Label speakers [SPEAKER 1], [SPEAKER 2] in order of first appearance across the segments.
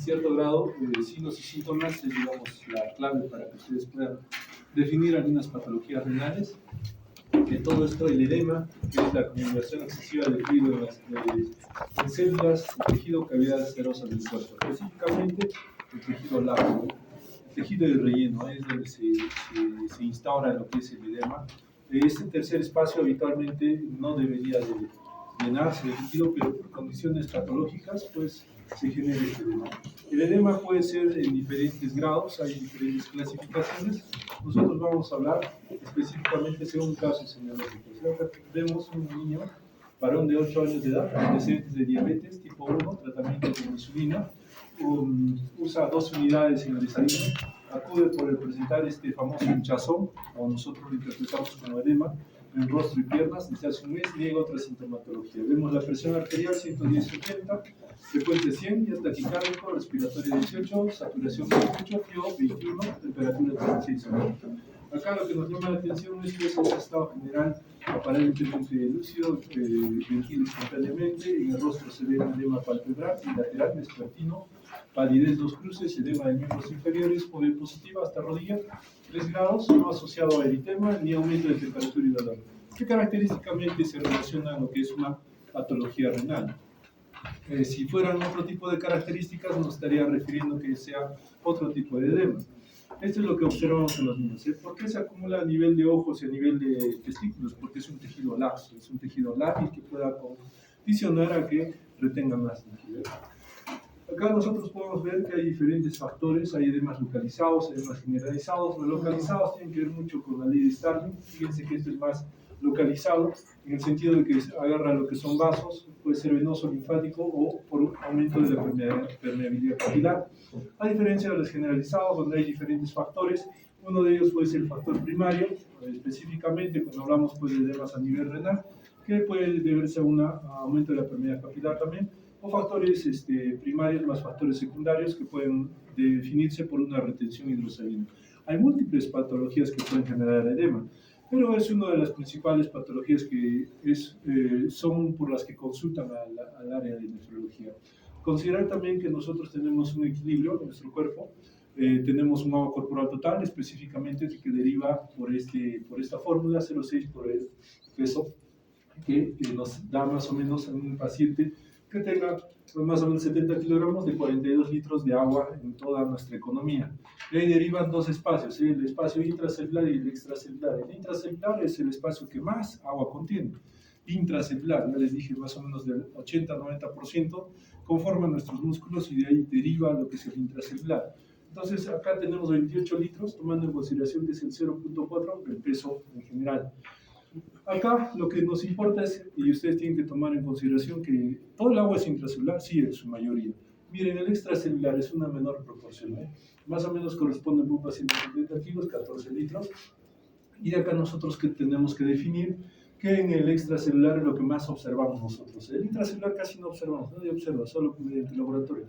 [SPEAKER 1] cierto grado, signos y síntomas es, digamos, la clave para que ustedes puedan definir algunas patologías renales. De todo esto, el edema, que es la acumulación excesiva de fluido en células, el tejido cavidad serosa del cuerpo, específicamente el tejido lácteo, el tejido de relleno, es donde se instaura lo que es el edema. Este tercer espacio habitualmente no debería de llenarse de líquido, pero por condiciones patológicas, pues se genera este edema. El edema puede ser en diferentes grados, hay diferentes clasificaciones. Nosotros vamos a hablar específicamente según casos semiológicos. Acá vemos un niño, varón de 8 años de edad, antecedentes de diabetes tipo 1, tratamiento con insulina, usa 2 unidades en el desayuno, acude por el presentar este famoso hinchazón, o nosotros lo interpretamos como edema, en rostro y piernas, desde hace un mes, niega otra sintomatología. Vemos la presión arterial 110/80, frecuencia 100, ya taquicárdico, respiratorio 18, saturación 28, frío 21, temperatura 36. Acá lo que nos llama la atención es que es un estado general aparentemente lúcido, ventila espontáneamente, en el rostro se ve un edema palpebral y lateral, vespertino, palidez 2 cruces, edema de miembros inferiores, OV positiva hasta rodilla, 3 grados, no asociado a eritema ni aumento de temperatura y dolor, que característicamente se relaciona a lo que es una patología renal. Si fueran otro tipo de características, nos estaría refiriendo que sea otro tipo de edema. Esto es lo que observamos en los niños. ¿Por qué se acumula a nivel de ojos y a nivel de testículos? Porque es un tejido laxo, es un tejido lábil que pueda condicionar a que retenga más líquido. Acá nosotros podemos ver que hay diferentes factores, hay edemas localizados, edemas generalizados. Los localizados tienen que ver mucho con la ley de Starling. Fíjense que esto es más localizado, en el sentido de que agarra lo que son vasos, puede ser venoso, linfático o por un aumento de la permeabilidad capilar. A diferencia de los generalizados, donde hay diferentes factores, uno de ellos puede ser el factor primario, específicamente cuando hablamos pues, de edemas a nivel renal, que puede deberse a un aumento de la permeabilidad capilar también, o factores primarios más factores secundarios que pueden definirse por una retención hidrosalina. Hay múltiples patologías que pueden generar edema, pero es una de las principales patologías que son por las que consultan al área de nefrología. Considerar también que nosotros tenemos un equilibrio en nuestro cuerpo, tenemos un agua corporal total, específicamente que deriva por esta fórmula 0,6 por el peso, que nos da más o menos a un paciente que tenga más o menos 70 kilogramos de 42 litros de agua en toda nuestra economía. De ahí derivan dos espacios, el espacio intracelular y el extracelular. El intracelular es el espacio que más agua contiene. Intracelular, ya les dije, más o menos del 80-90% conforman nuestros músculos y de ahí deriva lo que es el intracelular. Entonces acá tenemos 28 litros, tomando en consideración que es el 0,4 del peso en general. Acá lo que nos importa es, y ustedes tienen que tomar en consideración que todo el agua es intracelular, sí, en su mayoría. Miren, el extracelular es una menor proporción, más o menos corresponde a un paciente de 70 kilos, 14 litros. Y de acá nosotros que tenemos que definir que en el extracelular es lo que más observamos nosotros. El intracelular casi no observamos, nadie observa, solo mediante laboratorio.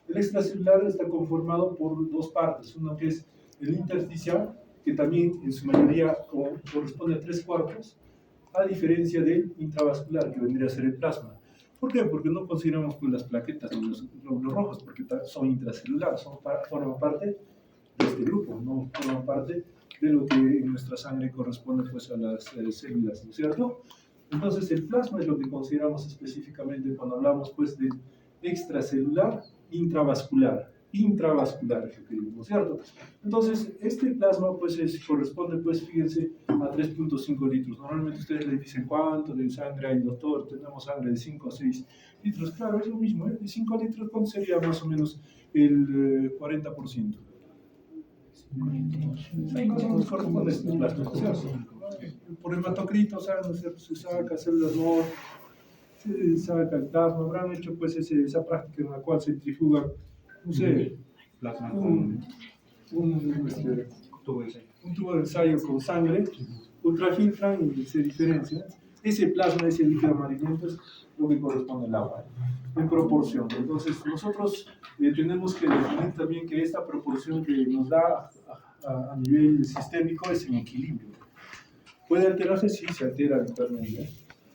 [SPEAKER 1] El extracelular está conformado por dos partes, uno que es el intersticial, que también en su mayoría corresponde a 3/4, a diferencia del intravascular, que vendría a ser el plasma. ¿Por qué? Porque no consideramos pues, las plaquetas ni los glóbulos rojos, porque son intracelulares, forman parte de este grupo, no forman parte de lo que en nuestra sangre corresponde pues, a las células, ¿no es cierto? Entonces el plasma es lo que consideramos específicamente cuando hablamos pues, del extracelular intravascular, ¿no es cierto? Entonces, este plasma pues corresponde, pues fíjense, a 3,5 litros. Normalmente ustedes les dicen cuánto de sangre hay, doctor, tenemos sangre de 5 a 6 litros. Claro, es lo mismo, de 5 litros, ¿cuánto sería más o menos el 40%? Nos corresponde este plasma, ¿no es cierto? Por hematocrito, ¿no es cierto? Se saca células MOR, se saca el plasma, habrán hecho pues esa práctica en la cual se centrifuga, no sé, un tubo de ensayo con sangre, ultrafiltran y se diferencia. Ese plasma, ese líquido amarillento es lo que corresponde al agua, en proporción. Entonces nosotros tenemos que definir también que esta proporción que nos da a nivel sistémico es en equilibrio. ¿Puede alterarse? Sí, se altera habitualmente.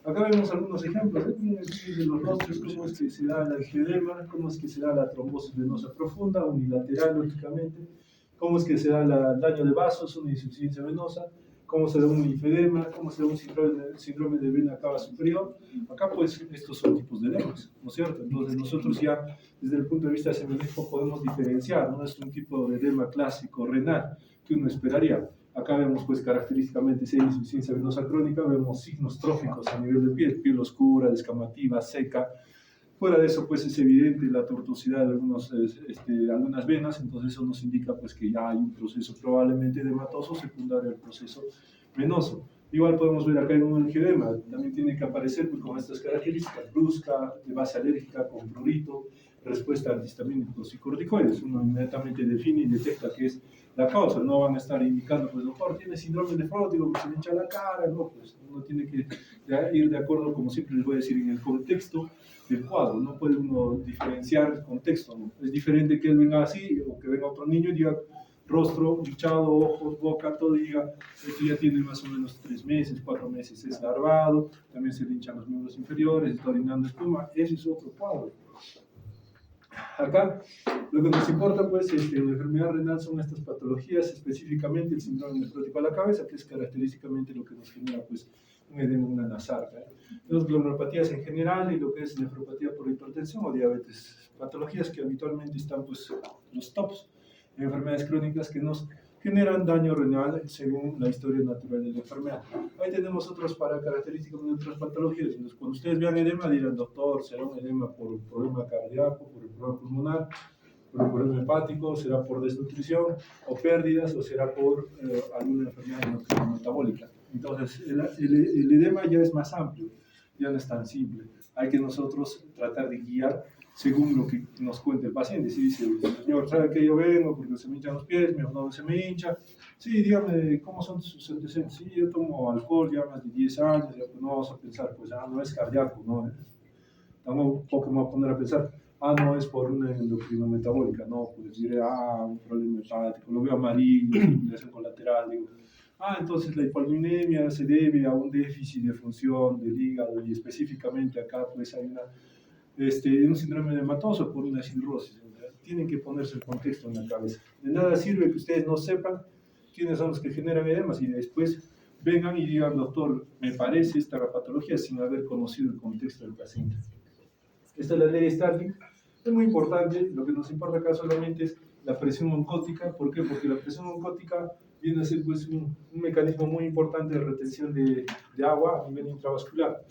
[SPEAKER 1] Acá vemos algunos ejemplos de los rostros, cómo es que se da el angioedema, cómo es que se da la trombosis venosa profunda, unilateral, lógicamente, cómo es que se da el daño de vasos, una insuficiencia venosa, cómo se da un linfedema, cómo se da un síndrome de vena cava superior. Acá, pues, estos son tipos de edemas, ¿no es cierto? Entonces, nosotros ya, desde el punto de vista semiomédico, podemos diferenciar, no es un tipo de edema clásico renal que uno esperaría. Acá vemos, pues, característicamente, si hay insuficiencia venosa crónica, vemos signos tróficos a nivel de piel oscura, descamativa, seca. Fuera de eso, pues, es evidente la tortuosidad de algunas venas, entonces eso nos indica, pues, que ya hay un proceso probablemente edematoso secundario al proceso venoso. Igual podemos ver acá en un angioedema, también tiene que aparecer, pues, con estas características: brusca, de base alérgica, con prurito, respuesta a antihistamínicos y corticoides. Uno inmediatamente define y detecta que es la causa. No van a estar indicando, pues, doctor, tiene síndrome nefrótico, que se le hincha la cara. No, pues uno tiene que ir de acuerdo, como siempre les voy a decir, en el contexto del cuadro. No puede uno diferenciar el contexto, ¿no? Es diferente que él venga así o que venga otro niño y diga rostro hinchado, ojos, boca, todo, y diga esto ya tiene más o menos 3 meses, 4 meses, es larvado, también se le hinchan los miembros inferiores, está orinando espuma. Ese es otro cuadro. Acá lo que nos importa, pues, en la enfermedad renal son estas patologías, específicamente el síndrome nefrótico a la cabeza, que es característicamente lo que nos genera, pues, un edema, una nasarca. Las glomerulopatías en general y lo que es nefropatía por hipertensión o diabetes, patologías que habitualmente están, pues, los tops, enfermedades crónicas que nos generan daño renal según la historia natural de la enfermedad. Ahí tenemos otras características de otras patologías. Entonces, cuando ustedes vean edema, dirán, doctor, ¿será un edema por un problema cardíaco, por el problema pulmonar, por el problema hepático, será por desnutrición o pérdidas, o será por alguna enfermedad metabólica? Entonces, el edema ya es más amplio, ya no es tan simple. Hay que nosotros tratar de guiar según lo que nos cuente el paciente. Si dice, señor, ¿sabe que yo vengo porque se me hinchan los pies, mi abdomen se me hincha? Sí, dígame, ¿cómo son sus antecedentes? Sí, yo tomo alcohol ya más de 10 años, ya, pues no vamos a pensar, pues, no es cardíaco, no. Tampoco me voy a poner a pensar, no es por una endocrino metabólica, no, pues diré, un problema hepático, lo veo amarillo, circulación colateral, digo, entonces la hipoliminemia se debe a un déficit de función del hígado, y específicamente acá, pues, hay un síndrome edematoso por una cirrosis. Tienen que ponerse el contexto en la cabeza. De nada sirve que ustedes no sepan quiénes son los que generan edemas y después vengan y digan, doctor, me parece esta patología, sin haber conocido el contexto del paciente. Esta es la ley de Starling. Es muy importante. Lo que nos importa acá solamente es la presión oncótica. ¿Por qué? Porque la presión oncótica viene a ser, pues, un mecanismo muy importante de retención de agua a nivel intravascular.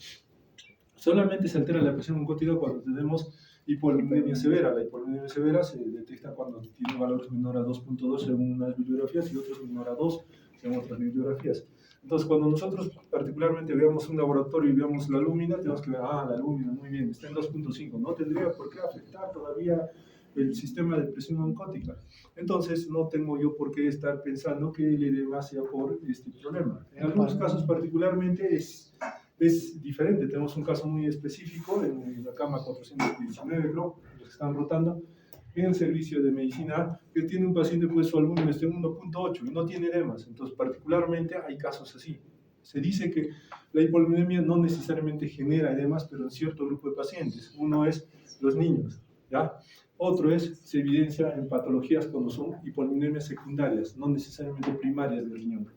[SPEAKER 1] Solamente se altera la presión oncótica cuando tenemos hipolipidemia severa. La hipolipidemia severa se detecta cuando tiene valores menor a 2.2 según unas bibliografías y otros menor a 2 según otras bibliografías. Entonces, cuando nosotros particularmente veamos un laboratorio y veamos la lúmina, tenemos que ver, la lúmina, muy bien, está en 2.5, no tendría por qué afectar todavía el sistema de presión oncótica. Entonces, no tengo yo por qué estar pensando que el edema sea por este problema. En algunos casos particularmente es diferente. Tenemos un caso muy específico en la cama 419, los que están rotando, en el servicio de medicina, que tiene un paciente, pues, su albúmina está en 1.8 y no tiene edemas. Entonces, particularmente hay casos así. Se dice que la hipolipidemia no necesariamente genera edemas, pero en cierto grupo de pacientes. Uno es los niños, ¿ya? Otro se evidencia en patologías cuando son hipolipidemias secundarias, no necesariamente primarias del riñón.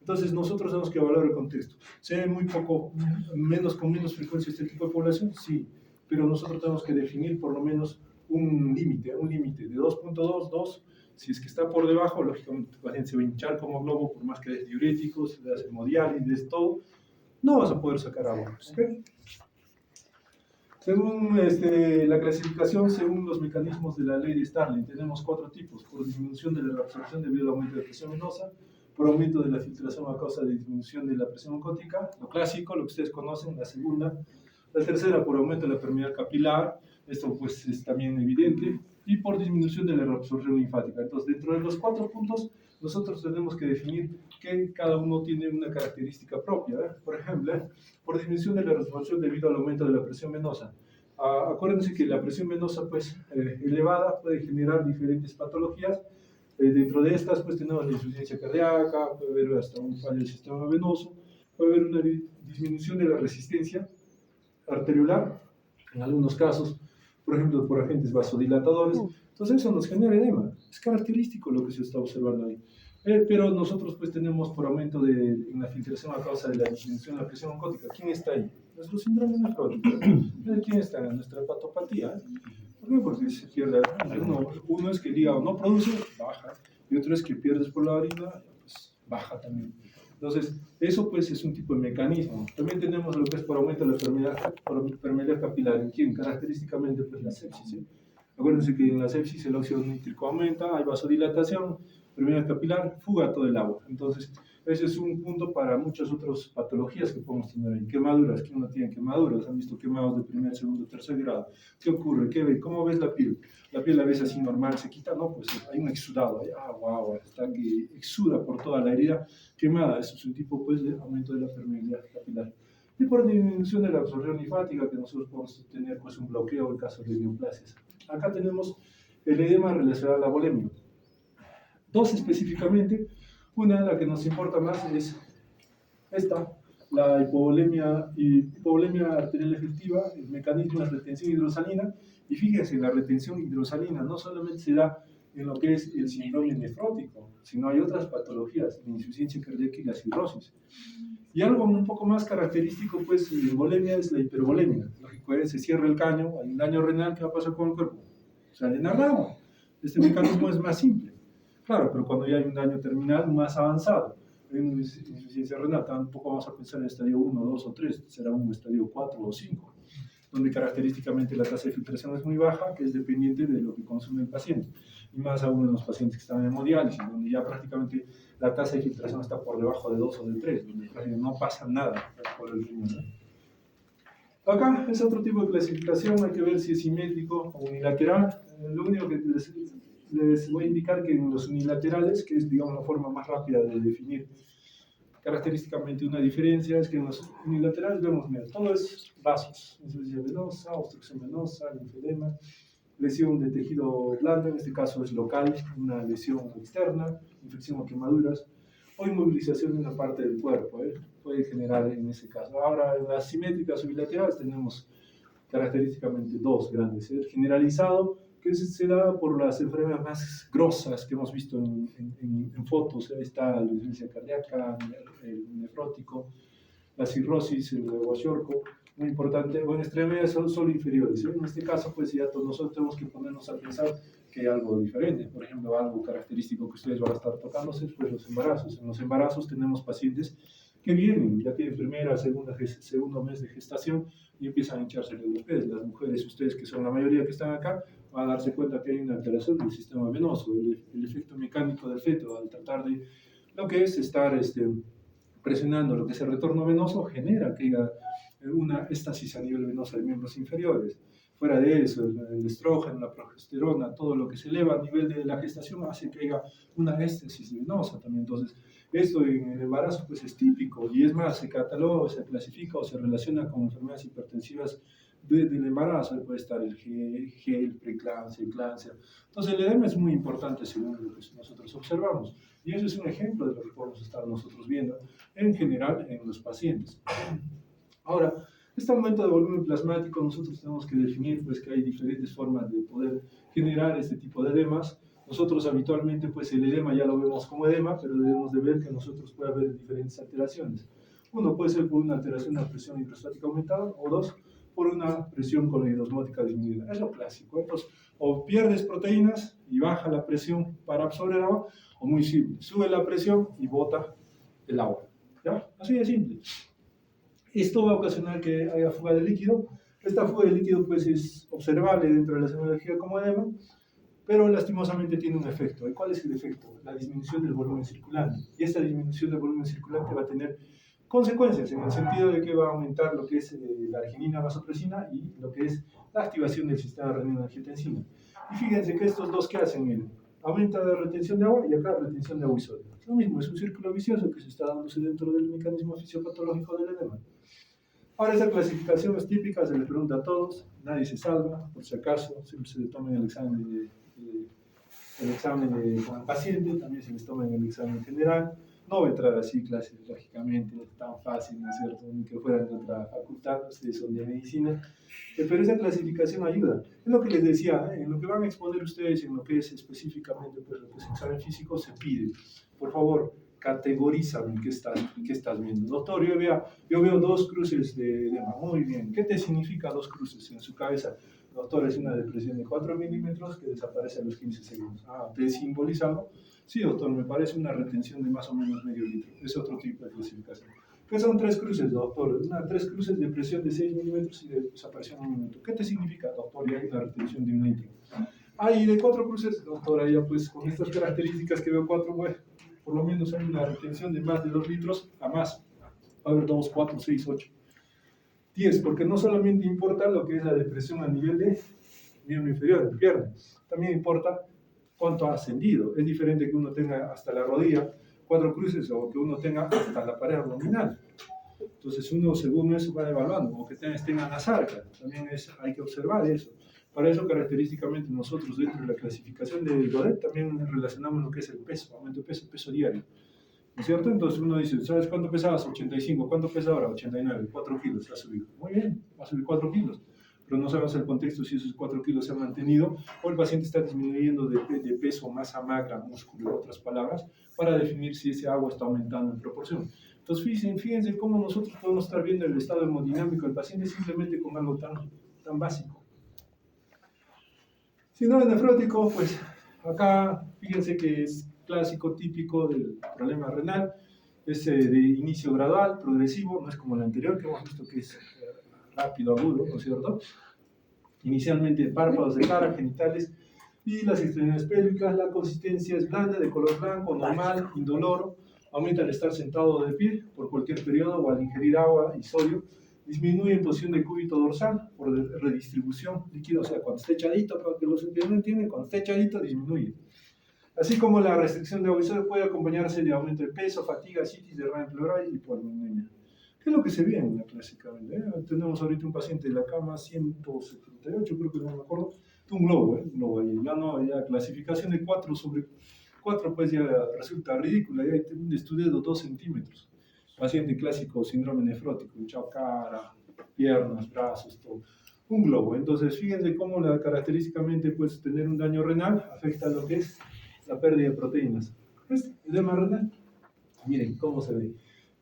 [SPEAKER 1] Entonces, nosotros tenemos que evaluar el contexto. ¿Se ve con menos frecuencia este tipo de población? Sí, pero nosotros tenemos que definir por lo menos un límite de 2.2, 2. Si es que está por debajo, lógicamente el paciente se va a hinchar como globo, por más que des diuréticos, le das hemodiálisis, todo, no vas a poder sacar agua. ¿Okay? Según la clasificación, según los mecanismos de la ley de Starling, tenemos 4 tipos: por disminución de la reabsorción debido al aumento de presión venosa, por aumento de la filtración a causa de disminución de la presión oncótica, lo clásico, lo que ustedes conocen. La segunda. La tercera, por aumento de la permeabilidad capilar, esto, pues, es también evidente, y por disminución de la reabsorción linfática. Entonces, dentro de los 4 puntos, nosotros tenemos que definir que cada uno tiene una característica propia. Por ejemplo, por disminución de la reabsorción debido al aumento de la presión venosa. Acuérdense que la presión venosa, pues, elevada puede generar diferentes patologías. Dentro de estas, pues, tenemos la insuficiencia cardíaca, puede haber hasta un fallo del sistema venoso, puede haber una disminución de la resistencia arteriolar, en algunos casos, por ejemplo, por agentes vasodilatadores. Entonces eso nos genera edema. Es característico lo que se está observando ahí. Pero nosotros pues tenemos por aumento en la filtración a causa de la disminución de la presión oncótica. ¿Quién está ahí? Nuestro síndrome nefrótico. ¿Quién está? Nuestra hepatopatía. ¿Por qué? Porque se pierde. Uno es que el hígado no produce, baja. Y otro es que pierdes por la orina, pues baja también. Entonces, eso pues es un tipo de mecanismo. También tenemos lo que es por aumento de la permeabilidad capilar. ¿En quién? Característicamente pues la sepsis. ¿Sí? Acuérdense que en la sepsis el óxido nítrico aumenta, hay vasodilatación, permeabilidad capilar, fuga todo el agua. Entonces, ese es un punto para muchas otras patologías que podemos tener ahí. Quemaduras, ¿quién no tiene quemaduras? ¿Han visto quemados de primer, segundo, tercer grado? ¿Qué ocurre? ¿Qué ve? ¿Cómo ves la piel? La piel la ves así normal, se quita, no, pues hay un exudado, wow, está que exuda por toda la herida quemada. Eso es un tipo pues de aumento de la permeabilidad capilar. Y por disminución de la absorción linfática, que nosotros podemos tener pues un bloqueo en caso de neoplasias. Acá tenemos el edema relacionado a la bulimia. Dos específicamente, una, la que nos importa más, es esta, la hipovolemia arterial efectiva. El mecanismo es retención hidrosalina, y fíjense, la retención hidrosalina no solamente se da en lo que es el síndrome nefrótico, sino hay otras patologías, la insuficiencia cardíaca y la cirrosis. Y algo un poco más característico, pues, en bulimia es la hipervolemia. Lógico es, se cierra el caño, hay un daño renal, ¿qué va a pasar con el cuerpo? Sale en agua. Este mecanismo es más simple. Claro, pero cuando ya hay un daño terminal más avanzado, hay una insuficiencia renal, tampoco vamos a pensar en estadio 1, 2 o 3, será un estadio 4 o 5, donde característicamente la tasa de filtración es muy baja, que es dependiente de lo que consume el paciente. Y más aún en los pacientes que están en hemodiálisis, donde ya prácticamente la tasa de filtración está por debajo de 2 o de 3, donde no pasa nada por el riñón, ¿no? Acá es otro tipo de clasificación, hay que ver si es simétrico o unilateral. Lo único que les voy a indicar que en los unilaterales, que es digamos la forma más rápida de definir característicamente una diferencia, es que en los unilaterales vemos, mira, todo es vasos, insuficiencia venosa, obstrucción venosa, linfedema, lesión de tejido blando, en este caso es local, una lesión externa, infección o quemaduras, o inmovilización de una parte del cuerpo, puede generar en ese caso. Ahora, en las simétricas o bilaterales tenemos característicamente dos grandes, el generalizado, que se da por las enfermedades más grosas que hemos visto en fotos. Ahí está la insuficiencia cardíaca, el nefrótico, la cirrosis, el guasciorco, muy importante, o en extremidades solo inferiores. En este caso, pues ya nosotros tenemos que ponernos a pensar que hay algo diferente. Por ejemplo, algo característico que ustedes van a estar tocándose es pues, los embarazos. En los embarazos tenemos pacientes que vienen, ya tienen primera, segundo mes de gestación y empiezan a hincharse los pies. Las mujeres, ustedes que son la mayoría que están acá, van a darse cuenta que hay una alteración del sistema venoso, el efecto mecánico del feto al tratar de lo que es estar presionando lo que es el retorno venoso, genera que haya una estasis a nivel venoso de miembros inferiores. Fuera de eso, el estrógeno, la progesterona, todo lo que se eleva a nivel de la gestación hace que haya una éstasis venosa también. Entonces, esto en el embarazo pues es típico, y es más, se cataloga, se clasifica o se relaciona con enfermedades hipertensivas del embarazo. Puede estar el GEL, preeclampsia, eclampsia. Entonces el edema es muy importante según lo que nosotros observamos, y eso es un ejemplo de lo que podemos estar nosotros viendo en general en los pacientes. Ahora, este aumento de volumen plasmático nosotros tenemos que definir pues que hay diferentes formas de poder generar este tipo de edemas. Nosotros habitualmente pues el edema ya lo vemos como edema, pero debemos de ver que nosotros puede haber diferentes alteraciones. Uno puede ser por una alteración de la presión hidrostática aumentada, o dos, por una presión coloidosmótica disminuida. Es lo clásico. Entonces, o pierdes proteínas y baja la presión para absorber agua, o muy simple, sube la presión y bota el agua. ¿Ya? Así de simple. Esto va a ocasionar que haya fuga de líquido. Esta fuga de líquido pues es observable dentro de la semiología como edema, pero lastimosamente tiene un efecto. ¿Y cuál es el efecto? La disminución del volumen circulante. Y esta disminución del volumen circulante va a tener consecuencias en el sentido de que va a aumentar lo que es la arginina vasopresina y lo que es la activación del sistema renina-angiotensina. Y fíjense que estos dos, ¿qué hacen? Miren, aumenta la retención de agua y acá retención de agua y sodio. Lo mismo, es un círculo vicioso que se está dándose dentro del mecanismo fisiopatológico del edema. Ahora, esa clasificación es típica, se le pregunta a todos, nadie se salva, por si acaso, siempre se le toma en el examen con el paciente, también se les toma en el examen general. No voy a entrar así clases, lógicamente, tan fácil, ¿no es cierto? Ni que fueran de otra facultad, ustedes son de medicina, pero esa clasificación ayuda. Es lo que les decía, en lo que van a exponer ustedes, en lo que es específicamente pues, lo que es examen físico, se pide, por favor, categorízame qué estás viendo. Doctor, yo veo dos cruces de edema. Muy bien. ¿Qué te significa dos cruces en su cabeza? Doctor, es una depresión de 4 milímetros que desaparece a los 15 segundos. Ah, ¿te simboliza algo? Sí, doctor, me parece una retención de más o menos medio litro. Es otro tipo de clasificación. ¿Qué son tres cruces, doctor? Tres cruces de presión de 6 milímetros y de desaparición de 1 minuto. ¿Qué te significa, doctor? Ya hay una retención de 1 litro. Ah, y de 4 cruces, doctor, ya pues con estas características que veo 4, bueno, por lo menos hay una retención de más de 2 litros a más. Va a haber 2, 4, 6, 8, 10, porque no solamente importa lo que es la depresión a nivel de miembro inferior, de pierna, también importa cuánto ha ascendido. Es diferente que uno tenga hasta la rodilla 4 cruces o que uno tenga hasta la pared abdominal. Entonces uno según eso va evaluando, o que tengan las arcas, también hay que observar eso. Para eso característicamente nosotros dentro de la clasificación de Godet también relacionamos lo que es el peso, aumento de peso, peso diario. ¿No es cierto? Entonces uno dice, ¿sabes cuánto pesabas? 85. ¿Cuánto pesa ahora? 89. 4 kilos ha subido. Muy bien, va a subir 4 kilos. Pero no sabemos el contexto si esos 4 kilos se han mantenido o el paciente está disminuyendo de peso, masa magra, músculo, en otras palabras, para definir si ese agua está aumentando en proporción. Entonces fíjense cómo nosotros podemos estar viendo el estado hemodinámico del paciente simplemente con algo tan básico. Si no es nefrótico, pues acá fíjense que es clásico, típico del problema renal, es de inicio gradual, progresivo, no es como el anterior que hemos visto que es rápido, agudo, ¿no es cierto? Inicialmente párpados de cara, genitales y las extremidades pélvicas, la consistencia es blanda, de color blanco, normal, indoloro, aumenta al estar sentado o de pie por cualquier periodo o al ingerir agua y sodio, disminuye en posición de cúbito dorsal por redistribución líquida, o sea, cuando esté echadito, para que los que no entienden, cuando esté echadito disminuye. Así como la restricción de agua y sodio puede acompañarse de aumento de peso, fatiga, citis, derrame pleural y hipoalbuminemia. ¿Qué es lo que se ve en la clásicamente? Tenemos ahorita un paciente de la cama 178, creo que no me acuerdo, un globo ahí. Ya no, ya clasificación de 4 sobre 4, pues ya resulta ridícula. Ya hay un estudio de 2 centímetros. Paciente clásico, síndrome nefrótico, hinchado cara, piernas, brazos, todo. Un globo. Entonces, fíjense cómo característicamente pues, tener un daño renal afecta a lo que es la pérdida de proteínas. Edema renal. Miren cómo se ve.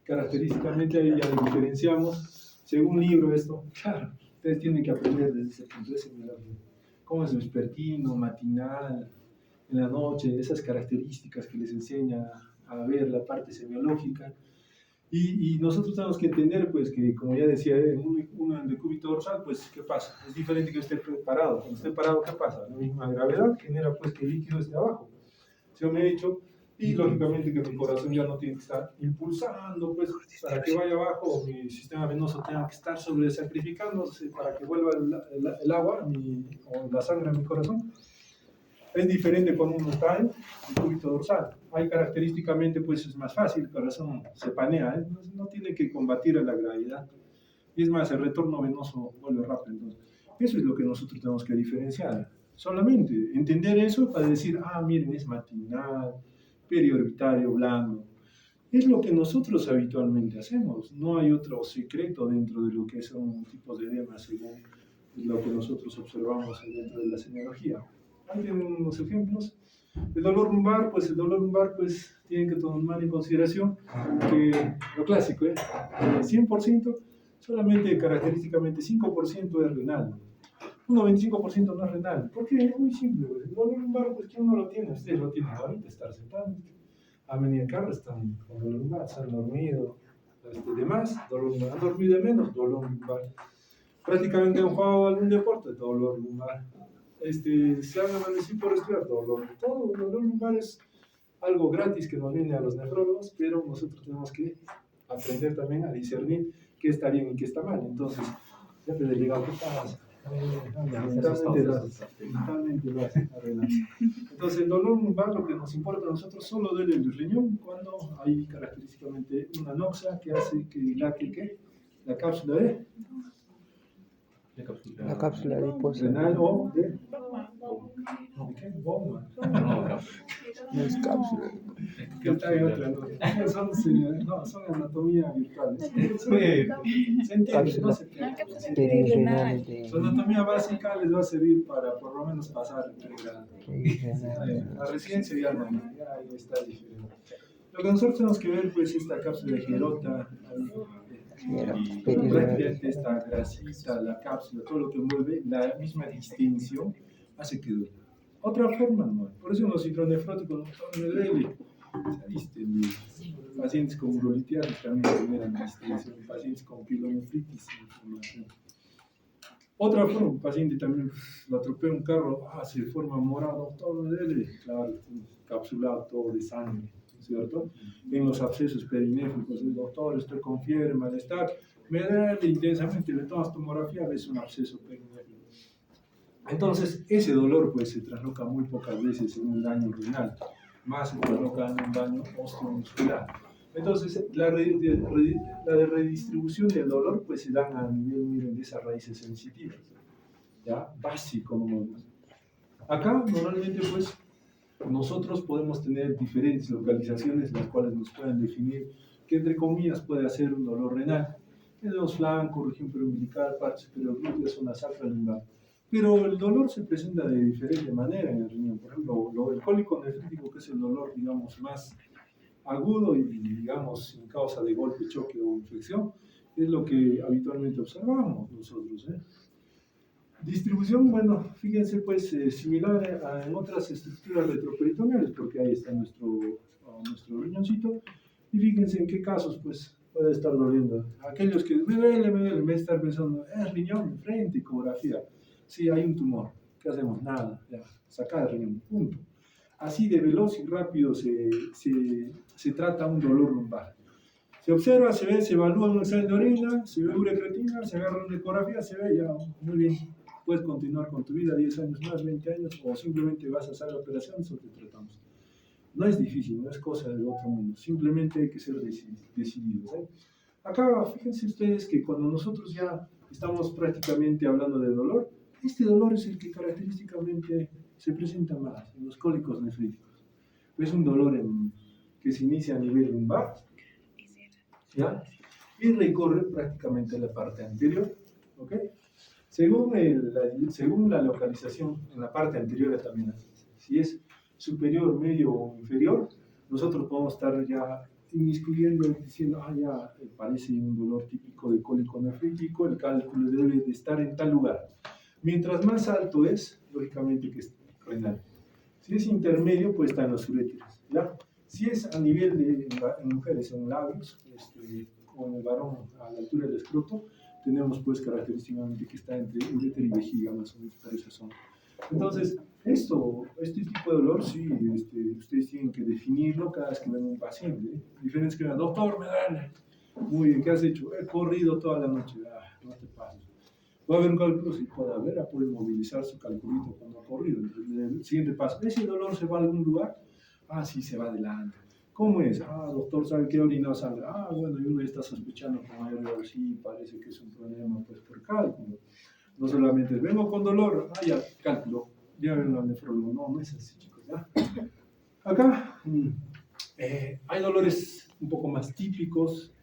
[SPEAKER 1] Característicamente ahí ya diferenciamos. Según libro esto, claro, ustedes tienen que aprender desde ese punto de vista. Cómo es vespertino, matinal, en la noche, esas características que les enseña a ver la parte semiológica. Y nosotros tenemos que entender, pues, que como ya decía, en un decúbito dorsal, pues, ¿qué pasa? Es diferente que esté parado. Cuando esté parado, ¿qué pasa? La misma gravedad genera, pues, que el líquido esté abajo. ¿Se me ha dicho? Y lógicamente que mi corazón ya no tiene que estar impulsando, pues, para que vaya abajo, o mi sistema venoso tenga que estar sobresacrificándose para que vuelva el agua o la sangre a mi corazón. Es diferente cuando uno está en el cúbito dorsal. Ahí característicamente pues es más fácil, el corazón se panea, no tiene que combatir a la gravedad. Y es más, el retorno venoso vuelve rápido. Entonces, eso es lo que nosotros tenemos que diferenciar. Solamente entender eso para decir, miren, es matinal, periorbitario, blando. Es lo que nosotros habitualmente hacemos. No hay otro secreto dentro de lo que son tipos de edema, según lo que nosotros observamos dentro de la semiología. Ahí tienen unos ejemplos. El dolor lumbar, pues tienen que tomar en consideración que lo clásico, 100%, solamente característicamente 5% es renal. Un 95% no es renal. ¿Por qué? Es muy simple. El dolor lumbar, pues ¿quién no lo tiene? Ustedes lo tienen ahorita, estar sentados. A venir el carro, están con dolor lumbar, se han dormido, de más, dolor lumbar, han dormido de menos, dolor lumbar. Prácticamente han jugado algún deporte, dolor lumbar. Se han amanecido por respirar, dolor. Todo el dolor lumbar es algo gratis que nos viene a los nefrólogos, pero nosotros tenemos que aprender también a discernir qué está bien y qué está mal. Entonces, siempre le digo, ¿qué pasa? Mentalmente lo hace, Entonces, el dolor lumbar, lo que nos importa a nosotros, solo duele el riñón cuando hay característicamente una noxa que hace que dilate la cápsula de
[SPEAKER 2] la cápsula adiposa
[SPEAKER 1] renal o de bomba.
[SPEAKER 2] No es cápsula.
[SPEAKER 1] Que está en otra, ¿no? Son anatomía virtuales. Se entiende, no se entiende. Su anatomía básica les va a servir para por lo menos pasar la residencia ya no, ya está diferente. Lo que nosotros tenemos que ver, pues, esta cápsula de Gerota, prácticamente esta grasita, la cápsula, todo lo que envuelve, la misma distensión hace que duele. Otra forma no. Por eso en los hidronefróticos no me duele. Pacientes con urolitiasis también generan distensión, pacientes con pilonefritis, inflamación. Otra forma, un paciente también lo atropella un carro, se forma morado, todo me duele, claro, encapsulado todo de sangre, ¿cierto? En los abscesos perinéfricos, el doctor, estoy con fiebre, malestar, me duele intensamente, le tomas tomografía, ves un absceso perinéfrico. Entonces, ese dolor pues se trasloca muy pocas veces en un daño renal, más se trasloca en un daño osteomuscular. Entonces, la redistribución del dolor pues se dan a nivel, miren, de esas raíces sensitivas, ¿ya? Básico, ¿no? Acá, normalmente, pues, nosotros podemos tener diferentes localizaciones, las cuales nos pueden definir que, entre comillas, puede hacer un dolor renal. En los flancos, región umbilical, parte superior glútea, zona sacra, lumbar. Pero el dolor se presenta de diferente manera en el riñón. Por ejemplo, el cólico nefrítico, que es el dolor, digamos, más agudo y, digamos, sin causa de golpe, choque o infección, es lo que habitualmente observamos nosotros. Distribución, bueno, fíjense, pues, similar en otras estructuras retroperitoneales, porque ahí está nuestro riñoncito, y fíjense en qué casos, pues, puede estar doliendo. Aquellos que me duele, en vez de estar pensando, riñón, enfrente, ecografía. Sí, hay un tumor. ¿Qué hacemos? Nada, ya, sacar el riñón, punto. Así de veloz y rápido se trata un dolor lumbar. Se observa, se ve, se evalúa un examen de orina, se ve urecreatina, se agarra una ecografía, se ve, ya, muy bien. Puedes continuar con tu vida 10 años más, 20 años, o simplemente vas a hacer la operación, eso te tratamos. No es difícil, no es cosa del otro mundo, simplemente hay que ser decididos. Acá, fíjense ustedes que cuando nosotros ya estamos prácticamente hablando de dolor, este dolor es el que característicamente se presenta más en los cólicos nefríticos. Es un dolor que se inicia a nivel lumbar, ¿ya? Y recorre prácticamente la parte anterior, ¿ok? Según la localización en la parte anterior también, si es superior, medio o inferior, nosotros podemos estar ya inmiscuyendo, diciendo, ya parece un dolor típico de cólico nefrítico, el cálculo debe de estar en tal lugar. Mientras más alto es, lógicamente que es renal. Si es intermedio, pues está en los uréteres, ¿ya? Si es a nivel en mujeres, en labios, o en el varón a la altura del escroto, tenemos pues característicamente que está entre uréter y vejiga, más o menos por esa zona. Entonces, este tipo de dolor, sí, ustedes tienen que definirlo cada vez que ven un paciente. Diferentes que digan, doctor, me duele. Muy bien, ¿qué has hecho? He corrido toda la noche. No te pases. Va a haber un cálculo, sí puede haber, puede movilizar su calculito cuando ha corrido. El siguiente paso, ¿ese dolor se va a algún lugar? Sí, se va adelante. ¿Cómo es? Doctor, ¿sabe qué orina sangre? Bueno, y uno está sospechando con mayor dolor, sí, parece que es un problema, pues, por cálculo. No solamente, vengo con dolor, ya, cálculo, ya ven al nefrólogo. No es así, chicos, ¿ya? Acá hay dolores un poco más típicos,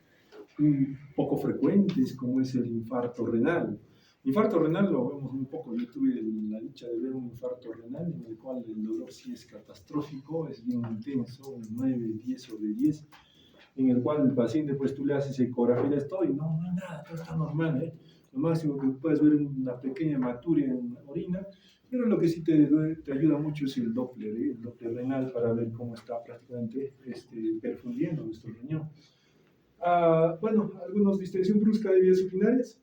[SPEAKER 1] un poco frecuentes, como es el infarto renal. Infarto renal lo vemos un poco, yo tuve la dicha de ver un infarto renal en el cual el dolor sí es catastrófico, es bien intenso, un 9, 10 sobre 10, en el cual el paciente, pues tú le haces ecografía, estoy, no hay nada, todo está normal, Lo máximo que puedes ver es una pequeña hematuria en la orina, pero lo que sí te ayuda mucho es el Doppler renal para ver cómo está prácticamente perfundiendo nuestro riñón. Bueno, algunos distensión brusca de vías urinarias,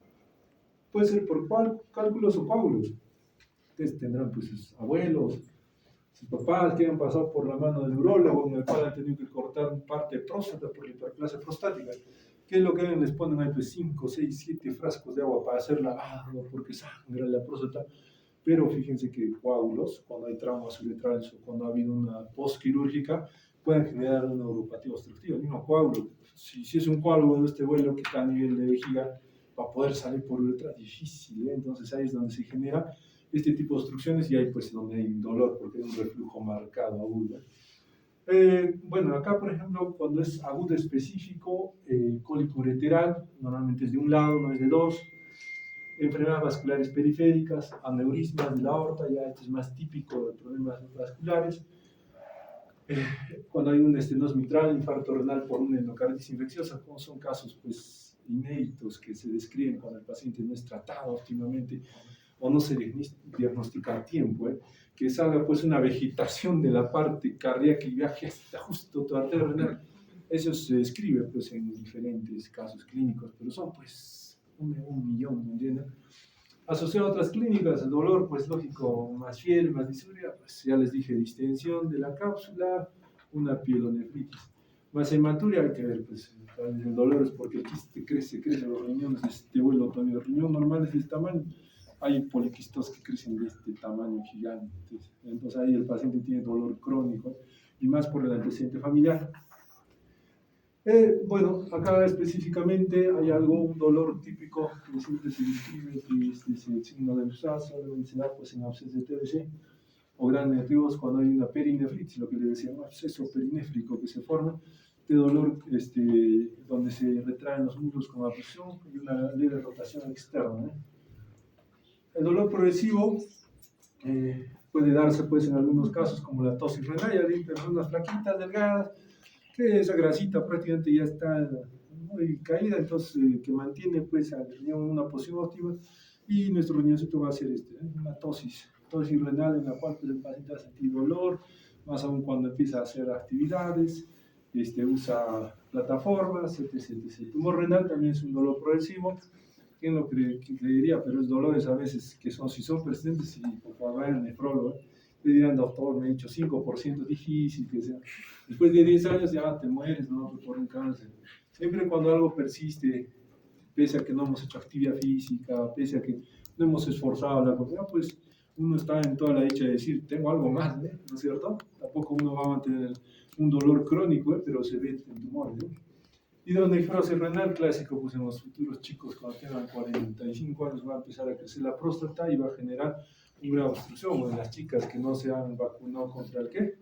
[SPEAKER 1] puede ser por cálculos o coágulos. Ustedes tendrán pues sus abuelos, sus papás que han pasado por la mano del urólogo, en el cual han tenido que cortar parte de próstata por la hiperplasia prostática. ¿Qué es lo que les ponen ahí? Pues 5, 6, 7 frascos de agua para hacerla, porque sangra la próstata. Pero fíjense que coágulos, cuando hay traumas uretrales o cuando ha habido una postquirúrgica, pueden generar una neuropatía obstructiva. El mismo coágulo, si es un coágulo de este vuelo que está a nivel de vejiga, para poder salir por uretra, difícil, Entonces ahí es donde se genera este tipo de obstrucciones y ahí pues donde hay dolor, porque hay un reflujo marcado, agudo. Bueno, acá por ejemplo, cuando es agudo específico, cólico ureteral, normalmente es de un lado, no es de dos. Enfermedades vasculares periféricas, aneurismas de la aorta, ya esto es más típico de problemas vasculares. Cuando hay un estenosis mitral, infarto renal por una endocarditis infecciosa, como son casos pues inéditos que se describen cuando el paciente no es tratado óptimamente o no se diagnostica a tiempo, que salga pues una vegetación de la parte cardíaca y viaje hasta justo tu arteria renal. Eso se describe pues en diferentes casos clínicos, pero son pues un millón, ¿me entienden? Asociado a otras clínicas, el dolor, pues lógico, más fiebre, más disuria, pues ya les dije, distensión de la cápsula, una pielonefritis. Más hematuria, hay que ver, pues el dolor es porque el quiste crece en los riñones, este vuelo todavía, el riñón normal es de este tamaño, hay poliquistos que crecen de este tamaño gigante, entonces ahí el paciente tiene dolor crónico, y más por el antecedente familiar. Bueno, acá específicamente hay un dolor típico que siempre se describe, que es el signo de Usazo, se da pues, en abscesos de TBC o grandes negativos cuando hay una perinefritis, lo que le decíamos, absceso perinéfrico que se forma, de dolor donde se retraen los muslos con abducción y una leve rotación externa. El dolor progresivo puede darse pues, en algunos casos como la tosis renal, hay personas flaquitas, delgadas, que esa grasita prácticamente ya está muy caída, entonces que mantiene pues al riñón en una posición óptima y nuestro riñoncito va a hacer una tosis renal en la cual pues, el paciente va a sentir dolor, más aún cuando empieza a hacer actividades, usa plataformas, etc. El tumor renal también es un dolor progresivo, ¿quién lo creería? Pero es dolores a veces que son, si son persistentes, y por favor vayan al nefrólogo, le dirán, doctor, me he dicho 5% difícil, que sea. Después de 10 años ya te mueres, ¿no? Por un cáncer. Siempre cuando algo persiste, pese a que no hemos hecho actividad física, pese a que no hemos esforzado la comida, pues uno está en toda la dicha de decir, tengo algo más, ¿no es cierto? Tampoco uno va a mantener un dolor crónico, pero se ve en tumores, ¿no? Hidronefrosis renal clásico, pues en los futuros chicos cuando tengan 45 años va a empezar a crecer la próstata y va a generar una obstrucción. O en las chicas que no se han vacunado contra el ¿qué?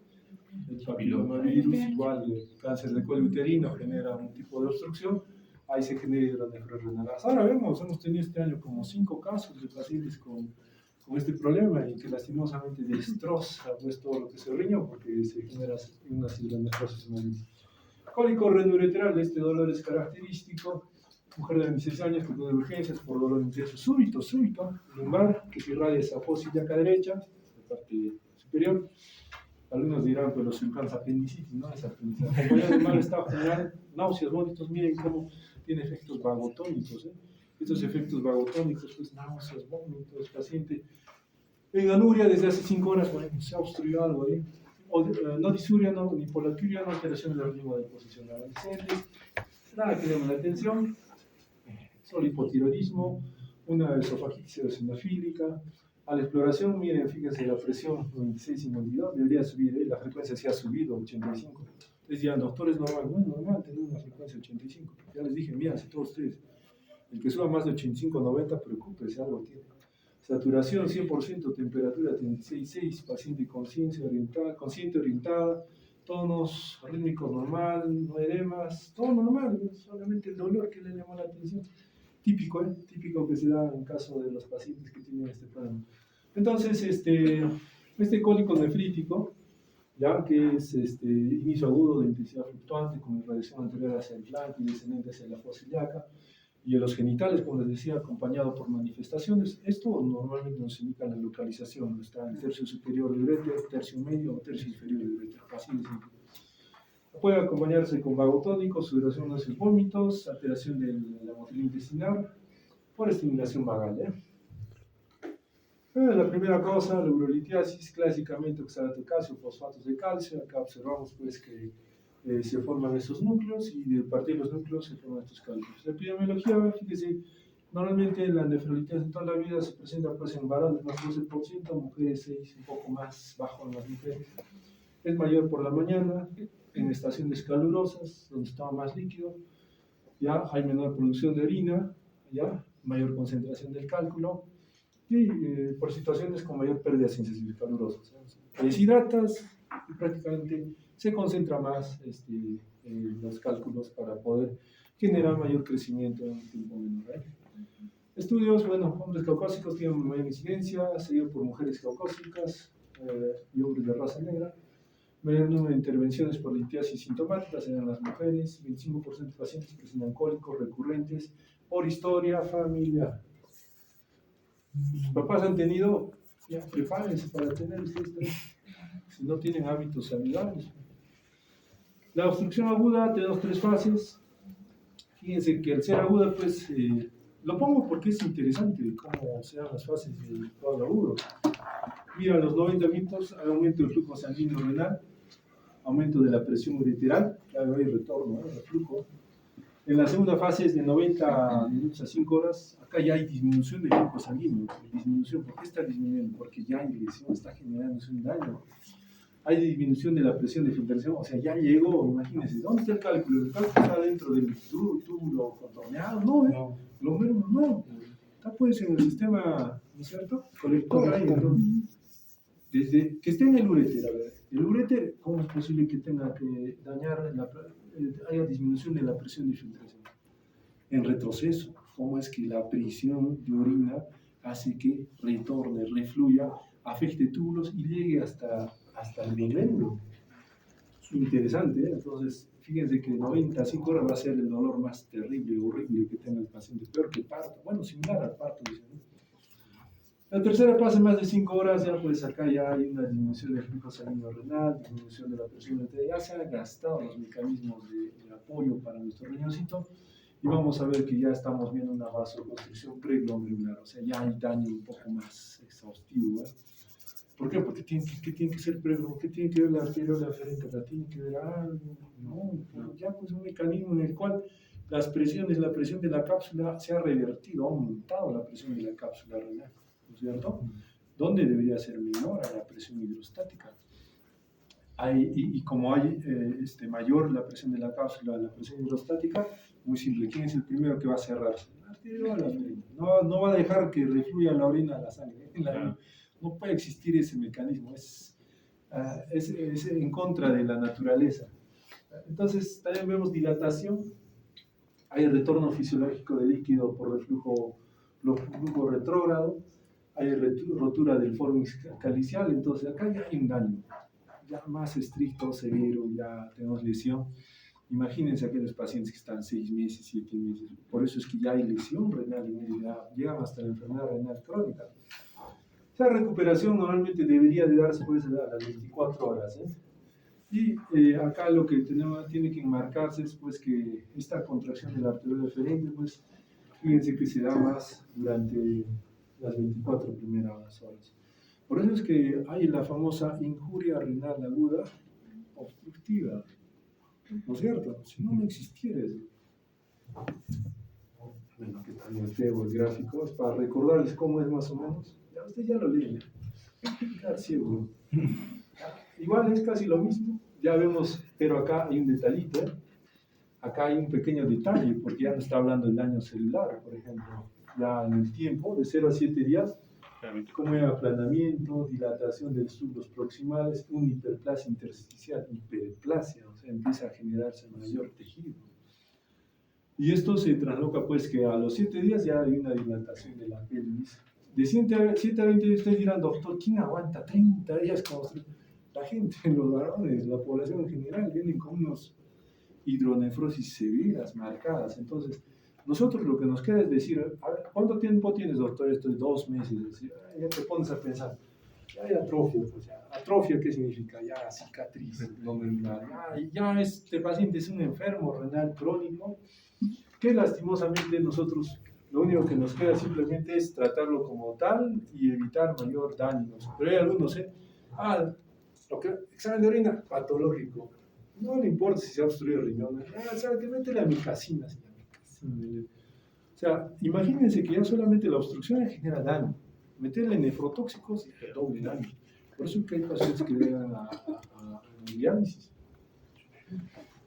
[SPEAKER 1] El papilomavirus, igual el cáncer de cuello uterino genera un tipo de obstrucción, ahí se genera hidronefrosis renal. Ahora vemos, hemos tenido este año como 5 casos de pacientes con este problema y que lastimosamente destroza pues, todo lo que se riñó porque se genera una hidronefrosis maligna. Cólico renoureteral, este dolor es característico. Mujer de 26 años que tuvo urgencias por dolor intenso súbito, lumbar, que se irradia esa ilíaca derecha, la parte superior. Algunos dirán, pues los cirujanos apendicitis, ¿no? Es apendicitis. Acompañado de mal estado general, náuseas, vómitos, miren cómo tiene efectos vagotónicos. Estos efectos vagotónicos, pues náuseas, vómitos, paciente en anuria desde hace 5 horas, bueno, se ha obstruido algo ahí. No disuria, no, ni polaturia, no alteración del ritmo de posición de adolescentes, nada que llame la atención, solo hipotiroidismo, una esofagitis eosinofílica. A la exploración, miren, fíjense la presión 96 y 92, debería subir, la frecuencia sí ha subido 85. Entonces dirán, doctor, es normal, no es normal tener una frecuencia 85. Ya les dije, mírense todos ustedes, el que suba más de 85-90, preocúpese, algo tiene. Saturación 100%, temperatura 36,6, paciente consciente orientada, tonos rítmicos normal, no edemas, todo normal, solamente el dolor que le llamó la atención. Típico, típico que se da en caso de los pacientes que tienen este problema. Entonces, este cólico nefrítico, ya que es inicio agudo de intensidad fluctuante con irradiación anterior hacia el flanco y descendente hacia la fosa ilíaca, y en los genitales, como les decía, acompañado por manifestaciones. Esto normalmente nos indica la localización, está en el tercio superior del uréter, tercio medio o tercio inferior del uréter, así de simple. Puede acompañarse con vagotónicos, sudoración de los vómitos, alteración de la motilidad intestinal por estimulación vagal. La primera causa, la urolitiasis, clásicamente oxalato de calcio, fosfatos de calcio. Acá observamos pues que se forman esos núcleos y de partir de los núcleos se forman estos cálculos. La epidemiología, fíjese, normalmente la nefrolitiasis en toda la vida se presenta pues, en varones más 12%, mujeres 6%, un poco más bajo en las mujeres. Es mayor por la mañana, en estaciones calurosas, donde está más líquido, ya hay menor producción de orina, ya mayor concentración del cálculo, y por situaciones con mayor pérdida de sensibilidad calurosa. Te deshidratas y prácticamente se concentra más en los cálculos para poder generar mayor crecimiento en un tiempo menor, ¿eh? Estudios, bueno, hombres caucásicos tienen mayor incidencia, seguido por mujeres caucásicas y hombres de raza negra. Mayor número de intervenciones por litiasis sintomáticas en las mujeres, 25% de pacientes presentan cólicos recurrentes por historia familiar. Sus papás han tenido, ya prepárense para tener ustedes, si no tienen hábitos saludables. La obstrucción aguda, tenemos 3 fases. Fíjense que al ser aguda, pues, lo pongo porque es interesante cómo se dan las fases del cuadro agudo. Mira, a los 90 minutos hay aumento del flujo sanguíneo renal, aumento de la presión ureteral, claro, hay retorno al flujo. En la segunda fase es de 90 minutos a 5 horas, acá ya hay disminución del flujo sanguíneo. Disminución, ¿por qué está disminuyendo? Porque ya hay lesión, está generando un daño. Hay disminución de la presión de filtración, o sea, ya llegó, imagínense, ¿dónde está el cálculo? El cálculo está dentro del túbulo contorneado, no,
[SPEAKER 2] No.
[SPEAKER 1] Los menos no, está pues en el sistema, ¿no es cierto? Colector ahí, entonces, desde que esté en el uréter, a ver, el uréter, ¿cómo es posible que tenga que dañar, haya disminución de la presión de filtración? En retroceso, ¿cómo es que la presión de orina hace que retorne, refluya, afecte túbulos y llegue hasta el milenio? Interesante, ¿eh? Entonces, fíjense que 95 horas va a ser el dolor más terrible, horrible que tenga el paciente, peor que el parto, bueno, similar al parto, dicen, ¿no? La tercera fase, más de 5 horas, ya pues acá ya hay una disminución del flujo sanguíneo renal, disminución de la presión arterial, ya se han gastado los mecanismos de apoyo para nuestro riñoncito, y vamos a ver que ya estamos viendo una vasoconstricción preglomerular, o sea, ya hay daño un poco más exhaustivo, ¿eh? ¿Por qué? Porque tiene que ser preglomerular, ¿qué tiene que ver la arteriola aferente? ¿La tiene que ver algo? No, ya pues un mecanismo en el cual la presión de la cápsula se ha revertido, ha aumentado la presión de la cápsula renal, ¿no es cierto? ¿Dónde debería ser menor a la presión hidrostática? Y como hay mayor la presión de la cápsula a la presión hidrostática, muy simple, ¿quién es el primero que va a cerrarse? La arteriola aferente. No va a dejar que refluya la orina a la sangre. No puede existir ese mecanismo, es en contra de la naturaleza. Entonces, también vemos dilatación, hay retorno fisiológico de líquido por reflujo retrógrado, hay rotura del fornix calicial, entonces acá ya hay un daño, ya más estricto, severo, ya tenemos lesión. Imagínense aquellos pacientes que están 6 meses, 7 meses, por eso es que ya hay lesión renal, ya llegan hasta la enfermedad renal crónica. La recuperación normalmente debería de darse pues, a las 24 horas, ¿eh? Y acá lo que tiene que enmarcarse es pues, que esta contracción de la arteriola deferente, pues, fíjense que se da más durante las 24 primeras horas. Por eso es que hay la famosa injuria renal aguda obstructiva, ¿no es cierto? Si no, no existiera eso. Bueno, que también pego el gráfico, es para recordarles cómo es más o menos. Ya usted ya lo lee, ya ciego. Igual es casi lo mismo, ya vemos, pero acá hay un detallito, ¿eh? Acá hay un pequeño detalle, porque ya no está hablando del daño celular, por ejemplo, ya en el tiempo, de 0 a 7 días, como hay aplanamiento, dilatación de los tubos proximales, una hiperplasia intersticial, hiperplasia, o sea, empieza a generarse mayor tejido. Y esto se trasloca pues que a los 7 días ya hay una dilatación de la pelvis. De 7 a 20 días ustedes dirán, doctor, ¿quién aguanta 30 días? La gente, los varones, la población en general, vienen con unos hidronefrosis severas, marcadas. Entonces, nosotros lo que nos queda es decir, a ver, ¿cuánto tiempo tienes, doctor? Esto es 2 meses. Decir, ya te pones a pensar, ya hay atrofia. Pues ya, ¿atrofia qué significa? Ya cicatriz glomerular. Ya este paciente es un enfermo renal crónico que lastimosamente nosotros lo único que nos queda simplemente es tratarlo como tal y evitar mayor daño. Pero hay algunos, examen de orina patológico. No le importa si se ha obstruido el riñón. ¿Sabes qué? Métele amicacina. O sea, imagínense que ya solamente la obstrucción genera daño. Meterle nefrotóxicos y doble daño. Por eso es que hay pacientes que llegan a diálisis.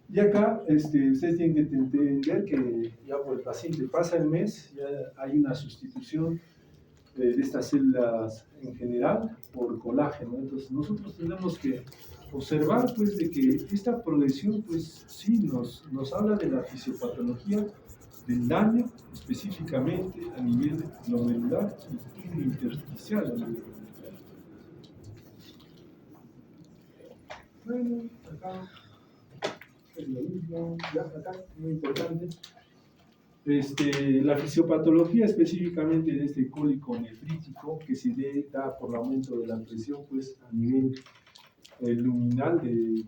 [SPEAKER 1] Y acá ustedes tienen que entender que ya por el paciente pasa el mes, ya hay una sustitución de estas células en general por colágeno. Entonces nosotros tenemos que observar pues de que esta progresión pues sí nos habla de la fisiopatología del daño específicamente a nivel glomerular y intersticial a nivel glomerular. Bueno, acá es lo mismo, ya acá, muy importante. La fisiopatología específicamente de este cólico nefrítico que se da por el aumento de la presión pues, a nivel luminal de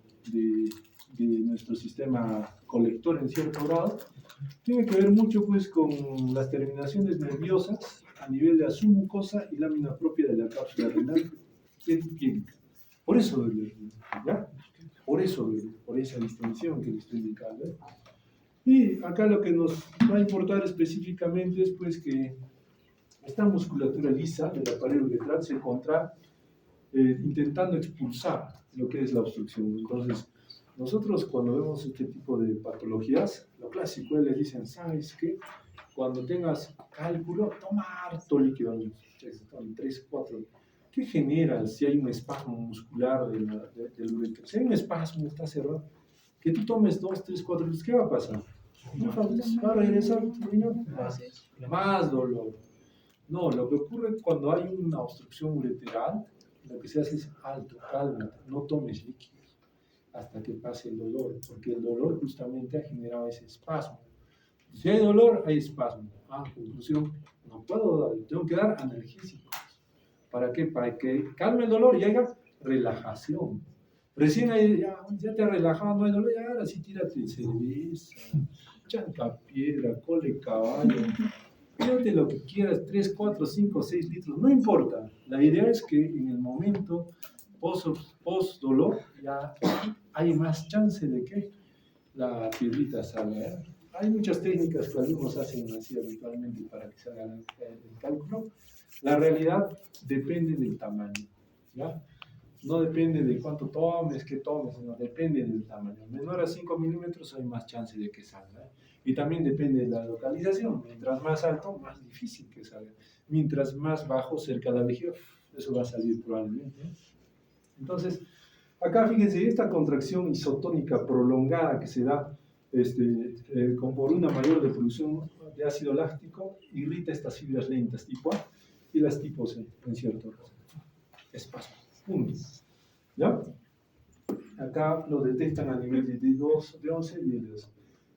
[SPEAKER 1] nuestro sistema colector en cierto grado, tiene que ver mucho pues, con las terminaciones nerviosas a nivel de la submucosa y lámina propia de la cápsula renal periférica. Por eso duele, ¿ya? Por eso duele, por esa distinción que le estoy indicando. Y acá lo que nos va a importar específicamente es pues que esta musculatura lisa de la pared uretral se contrae intentando expulsar lo que es la obstrucción. Entonces, nosotros cuando vemos este tipo de patologías, lo clásico es les dicen, ¿sabes qué? Cuando tengas cálculo, toma harto líquido, 3, 4. ¿Qué genera si hay un espasmo muscular del uretro? Si hay un espasmo, está cerrado, que tú tomes 2, 3, 4 litros, ¿qué va a pasar? Va a regresar más dolor. No, lo que ocurre cuando hay una obstrucción ureteral, lo que se hace es alto, calma, no tomes líquidos hasta que pase el dolor, porque el dolor justamente ha generado ese espasmo. Si hay dolor, hay espasmo. Conclusión, no puedo dar, tengo que dar analgésicos. ¿Para qué? Para que calme el dolor y haya relajación. Recién ahí, ya te has relajado, no hay dolor, y ahora sí tírate cerveza, chanca piedra, cole caballo, tírate lo que quieras, 3, 4, 5, 6 litros, no importa. La idea es que en el momento post-dolor ya hay más chance de que la piedrita salga. Hay muchas técnicas que algunos hacen así habitualmente para que salga el cálculo. La realidad depende del tamaño, ¿ya? No depende de cuánto tomes, qué tomes, no, depende del tamaño. Menor a 5 milímetros hay más chance de que salga. Y también depende de la localización. Mientras más alto, más difícil que salga. Mientras más bajo, cerca de la vejiga, eso va a salir probablemente. Entonces, acá fíjense, esta contracción isotónica prolongada que se da por una mayor de producción de ácido láctico irrita estas fibras lentas tipo A y las tipo C en cierto espacio. Punto. ¿Ya? Acá lo detectan a nivel de D2, D11 y D12.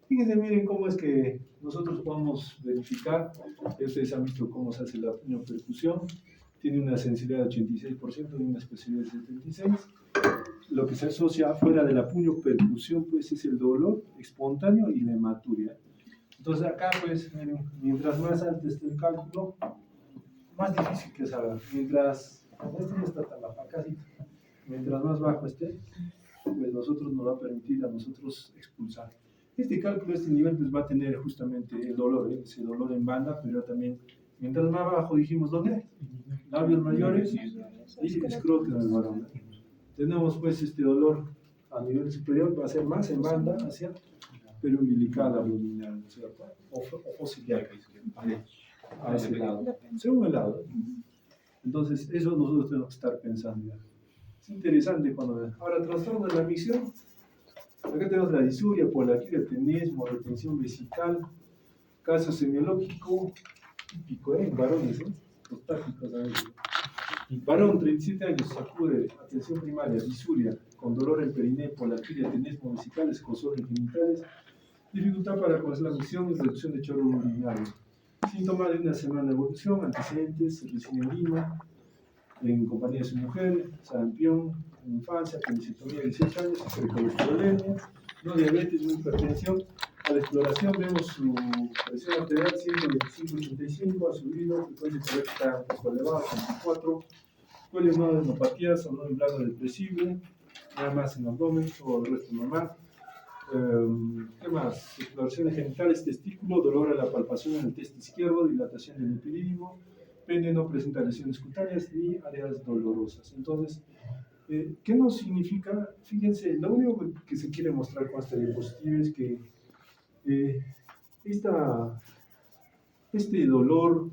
[SPEAKER 1] Fíjense, miren cómo es que nosotros podemos verificar. Ustedes han visto cómo se hace la puniopercusión. Tiene una sensibilidad de 86% y una especificidad de 76%. Lo que se asocia fuera de la puniopercusión pues, es el dolor espontáneo y la hematuria. Entonces acá, pues, miren, mientras más alto esté el cálculo, más difícil que salga. Mientras, este no está tan bajo, casi. Mientras más bajo esté, pues nosotros nos va a permitir a nosotros expulsar. Este cálculo, este nivel, pues va a tener justamente el dolor, ese dolor en banda, pero también, mientras más bajo dijimos, ¿dónde? Labios mayores y escroto en el varón. Tenemos pues este dolor a nivel superior, va a ser más en banda hacia pero umbilical abdominal, ¿cierto? O fosiliar, a ese lado, según el lado. Entonces, eso nosotros tenemos que estar pensando. Es interesante cuando... Ahora, trastorno de la misión. Acá tenemos la disuria, polaquiria, tenesmo, retención vesical, caso semiológico típico, en varones, los tácticos a veces. Varón, 37 años, sacude, atención primaria, disuria, con dolor en periné, polaquiria, tenesmo vesical, escozor en genitales, dificultad para conocer la misión y reducción de chorro urinario. Síntomas de una semana de evolución, antecedentes, reside en Lima, en compañía de su mujer, sarampión, en infancia, penicitomía de 18 años, hipercolesterolemia, no diabetes, no hipertensión. A la exploración vemos su presión arterial 125-85, ha subido, frecuencia cardíaca un poco elevada, 24, cuello no de adenopatías o no de blanco depresible, nada más en abdomen, todo el resto normal. ¿Qué más? Exploraciones genitales, testículo, dolor a la palpación en el test izquierdo, dilatación del epidídimo, pene no presenta lesiones cutáneas ni áreas dolorosas. Entonces, ¿qué nos significa? Fíjense, lo único que se quiere mostrar con esta diapositiva es que este dolor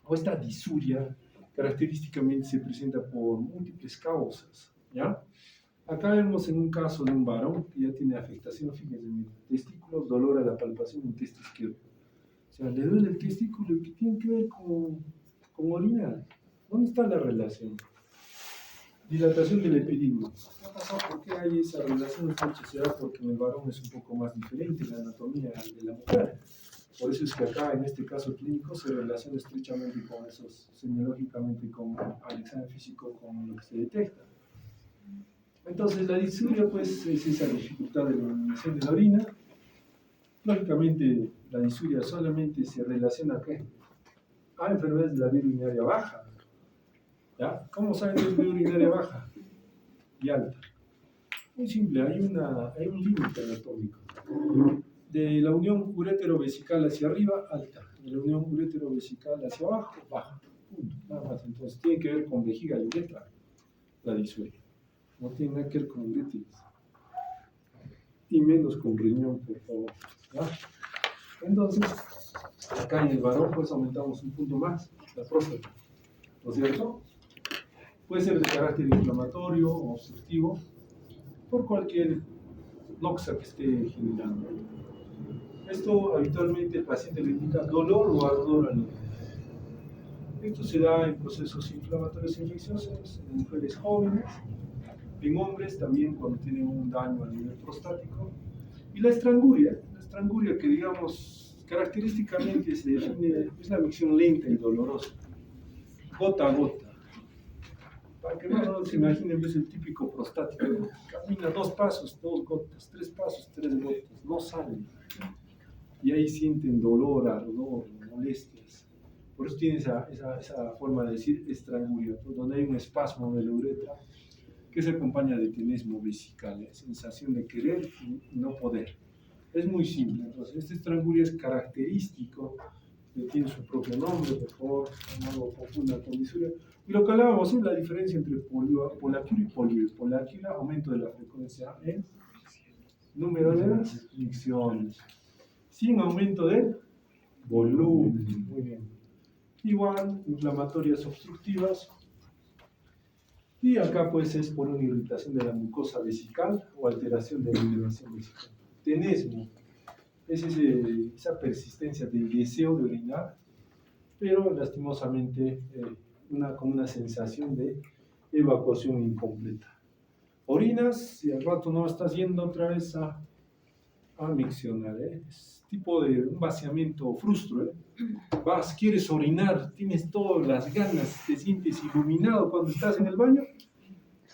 [SPEAKER 2] o esta disuria característicamente se presenta por múltiples causas, ¿ya? Acá vemos en un caso de un varón que ya tiene afectación, fíjense, mira, testículos, dolor a la palpación en testa izquierdo. O sea, le duele el testículo que tiene que ver con orinar. ¿Dónde está la relación? Dilatación del epidídimo. ¿Qué ha pasado? ¿Por qué hay esa relación estrecha? Será porque en el varón es un poco más diferente la anatomía de la mujer. Por eso es que acá, en este caso clínico, se relaciona estrechamente con esos, semiológicamente, con al examen físico, con lo que se detecta. Entonces, la disuria, pues, es esa dificultad de la eliminación de la orina. Lógicamente, la disuria solamente se relaciona a enfermedades de la vía urinaria baja. ¿Ya? ¿Cómo saben que es vía urinaria baja y alta? Muy simple, hay un límite anatómico. De la unión urétero-vesical hacia arriba, alta. De la unión urétero-vesical hacia abajo, baja. Punto, nada más. Entonces, tiene que ver con vejiga y uretra, la disuria. No tiene nada que ver con uretritis. Y menos con riñón, por favor. ¿Ya? Entonces, acá en el varón, pues aumentamos un punto más, la próstata. ¿No es cierto? Puede ser de carácter inflamatorio o obstructivo, por cualquier noxa que esté generando. Esto habitualmente el paciente le indica dolor o ardor al inicio. Esto se da en procesos inflamatorios infecciosos, en mujeres jóvenes, en hombres también cuando tienen un daño a nivel prostático. Y la estranguria que digamos característicamente se define, es la micción lenta y dolorosa, gota a gota. Para que no se imaginen, es el típico prostático, camina 2 pasos, 2 gotas, 3 pasos, 3 gotas, no sale. Y ahí sienten dolor, ardor, molestias. Por eso tiene esa forma de decir estranguria, pues, donde hay un espasmo de la uretra que se acompaña de tenesmo vesical, sensación de querer y no poder. Es muy simple. Entonces, este estranguria es característico, tiene su propio nombre, por favor, no lo confundan con disuria. Y lo que hablábamos es la diferencia entre poliáquila y poliúria. Poliáquila, aumento de la frecuencia en número de las micciones, sin aumento del volumen. Muy bien. Igual, inflamatorias obstructivas. Y acá pues es por una irritación de la mucosa vesical o alteración de la inervación vesical. Tenesmo es esa persistencia del deseo de orinar, pero lastimosamente con una sensación de evacuación incompleta. Orinas y al rato no estás yendo otra vez a miccionar, es tipo de un vaciamiento frustro. Vas, quieres orinar, tienes todas las ganas, te sientes iluminado cuando estás en el baño,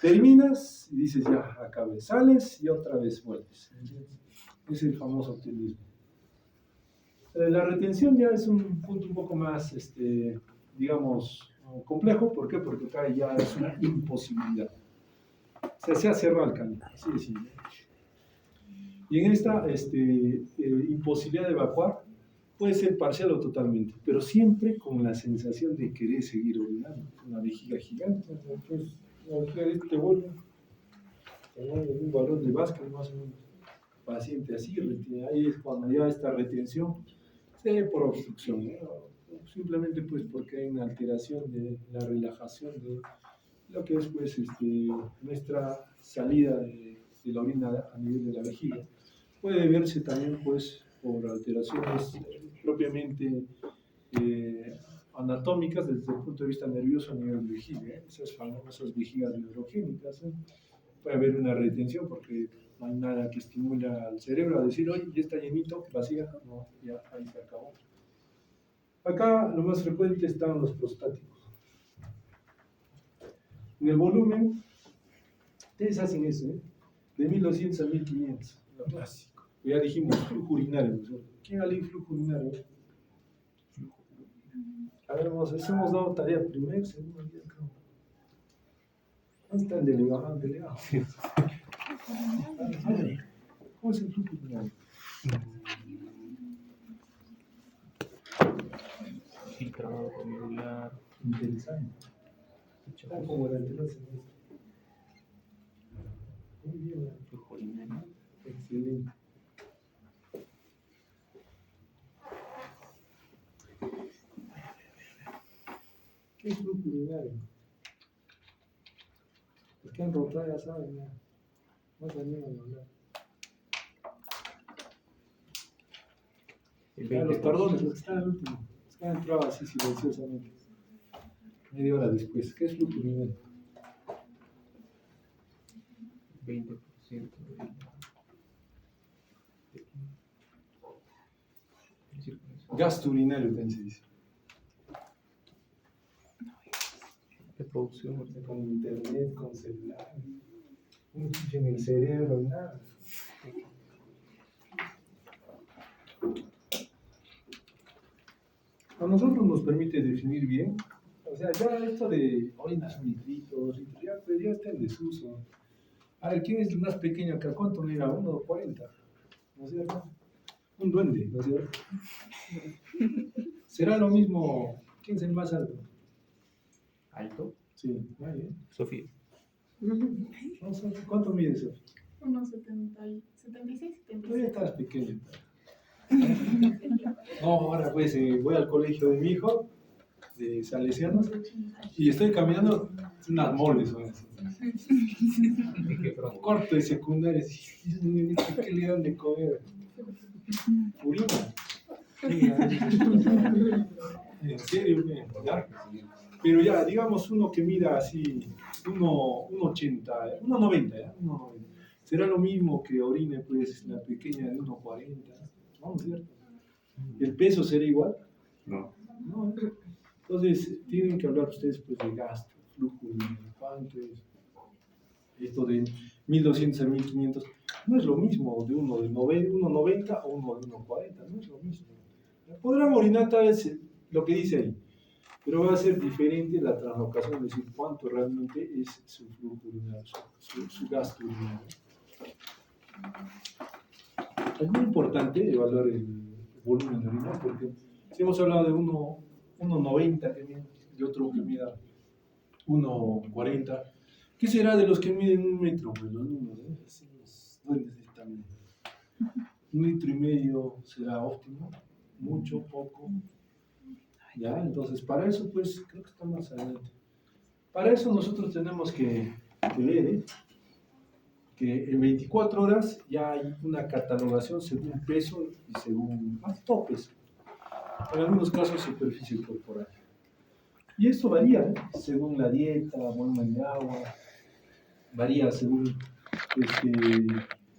[SPEAKER 2] terminas y dices ya, acabé, sales y otra vez vuelves. Es el famoso optimismo. La retención ya es un punto un poco más, digamos, complejo. ¿Por qué? Porque acá ya es una imposibilidad. O sea, se ha cerrado el camino, así de simple. Y en esta imposibilidad de evacuar, puede ser parcial o totalmente, pero siempre con la sensación de querer seguir orinando, con la vejiga gigante. Entonces, te vuelve un balón de básquet, más o menos, paciente así, ahí es cuando ya esta retención se ve por obstrucción, ¿no? Simplemente pues porque hay una alteración de la relajación de lo que es pues nuestra salida de la orina a nivel de la vejiga. Puede verse también pues por alteraciones propiamente anatómicas desde el punto de vista nervioso a nivel de vejiga, esas famosas vejigas hidrogénicas. Puede haber una retención porque no hay nada que estimule al cerebro a decir, oye, ya está llenito, vacía, no, ya ahí se acabó. Acá lo más frecuente están los prostáticos. En el volumen, ustedes hacen eso, de 1200 a 1500, lo clásico. Ya dijimos flujo urinario, ¿no? ¿Quién ha leído flujo urinario? A ver, hemos dado tarea primero, segundo día, creo. ¿Dónde está el delegado? ¿Cómo es el flujo urinario?
[SPEAKER 3] Filtrado glomerular.
[SPEAKER 2] Interesante. Como el anterior semestre. Muy bien,
[SPEAKER 3] Flujo urinario.
[SPEAKER 2] excelente. flujo urinario. Los que han rotado ya saben, ya. Más animan a hablar.
[SPEAKER 3] El
[SPEAKER 2] Ya, los
[SPEAKER 3] 20%.
[SPEAKER 2] tardones, los que están al último. Los que han entrado así silenciosamente. Media hora después. ¿Qué es flujo urinario?
[SPEAKER 3] 20%
[SPEAKER 2] Gasto urinario también se dice.
[SPEAKER 3] de producción.
[SPEAKER 2] Con internet, con celular. Un chip en el cerebro, nada. A nosotros nos permite definir bien. O sea, ya esto de orinas un litrito, 2 litros, ya, pues ya está en desuso. A ver, ¿quién es el más pequeño acá? ¿Cuánto mira? 1,40. ¿No es cierto? Un duende, ¿no es cierto? Será lo mismo. ¿Quién es el más alto?
[SPEAKER 3] ¿Alto?
[SPEAKER 2] Sí, nadie.
[SPEAKER 3] Sofía.
[SPEAKER 2] No sé, ¿cuánto mide eso?
[SPEAKER 4] Unos 76,
[SPEAKER 2] Todavía
[SPEAKER 4] 77.
[SPEAKER 2] estás pequeño. No, ahora pues voy al colegio de mi hijo, de Salesianos, y estoy caminando unas moles. ¿No? Corto y secundario, ¿qué le dan de comer? Purina. En serio, ¿ya? Pero ya, digamos uno que mida así, 1,80, 1,90, ¿ya? 1,90. Será lo mismo que orine, pues, la pequeña de 1,40, ¿no? ¿Es cierto? ¿El peso será igual?
[SPEAKER 3] No.
[SPEAKER 2] No. Entonces, tienen que hablar ustedes, pues, de gasto, flujo, cuánto es. Esto de 1.200 a 1.500, no es lo mismo de uno de 1,90 o uno de 1,40, no es lo mismo. Podrán orinar tal vez lo que dice ahí, pero va a ser diferente la translocación, es decir, cuánto realmente es su flujo urinario, su gasto urinario. Es muy importante evaluar el volumen de orina, porque si hemos hablado de 1,90 que mide, de otro que mida 1,40, ¿qué será de los que miden 1 metro? Pues los niños, los duendes de tamaño. 1,5 litros será óptimo, mucho, poco. ¿Ya? Entonces, para eso, pues, creo que está más adelante. Para eso nosotros tenemos que ver que en 24 horas ya hay una catalogación según peso y según topes. En algunos casos, superficie corporal. Y esto varía, según la dieta, volumen de agua, varía según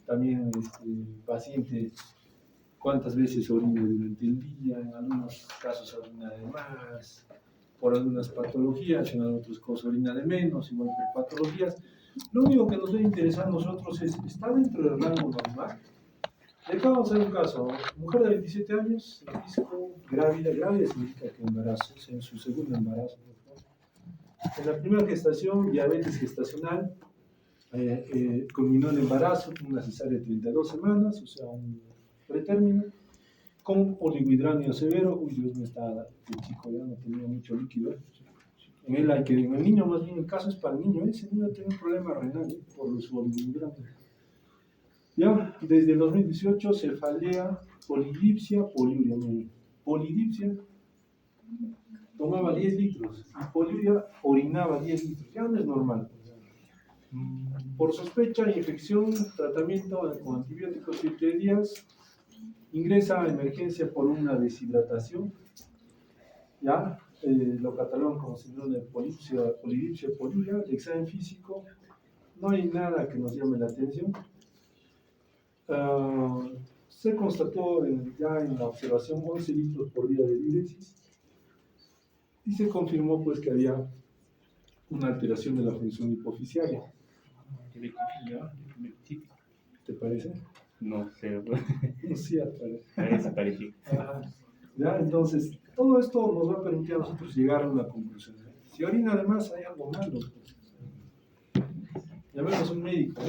[SPEAKER 2] también el paciente cuántas veces orina durante el día, en algunos casos orina de más, por algunas patologías, en otros casos orina de menos, igual que patologías. Lo único que nos debe interesar a nosotros es, ¿está dentro del rango normal? Y acá vamos a ver un caso, mujer de 27 años, disco, grávida significa que embarazo, en su segundo embarazo. En la primera gestación, diabetes gestacional, culminó el embarazo con una cesárea de 32 semanas, o sea, un pretérmino, con oligohidranio severo. Uy, Dios mío, el chico ya no tenía mucho líquido. En el niño, más bien, el caso es para el niño, ese niño tiene un problema renal por su oligohidranio. Ya, desde el 2018, cefalea, polidipsia, poliuria. Polidipsia tomaba 10 litros y poliuria orinaba 10 litros, ya no es normal. Por sospecha de infección, tratamiento con antibióticos 7 días, ingresa a emergencia por una deshidratación, ya, lo catalogan como síndrome de polidipsia, poliuria, el examen físico, no hay nada que nos llame la atención. Se constató ya en la observación 11 litros por día de diuresis y se confirmó pues que había una alteración de la función hipofisiaria. ¿Ya? ¿Te parece?
[SPEAKER 3] No sé.
[SPEAKER 2] Sí, aparece.
[SPEAKER 3] Es parecido.
[SPEAKER 2] ¿Ya? Entonces, todo esto nos va a permitir a nosotros llegar a una conclusión. Si orina además hay algo malo, pues, llamemos a un médico.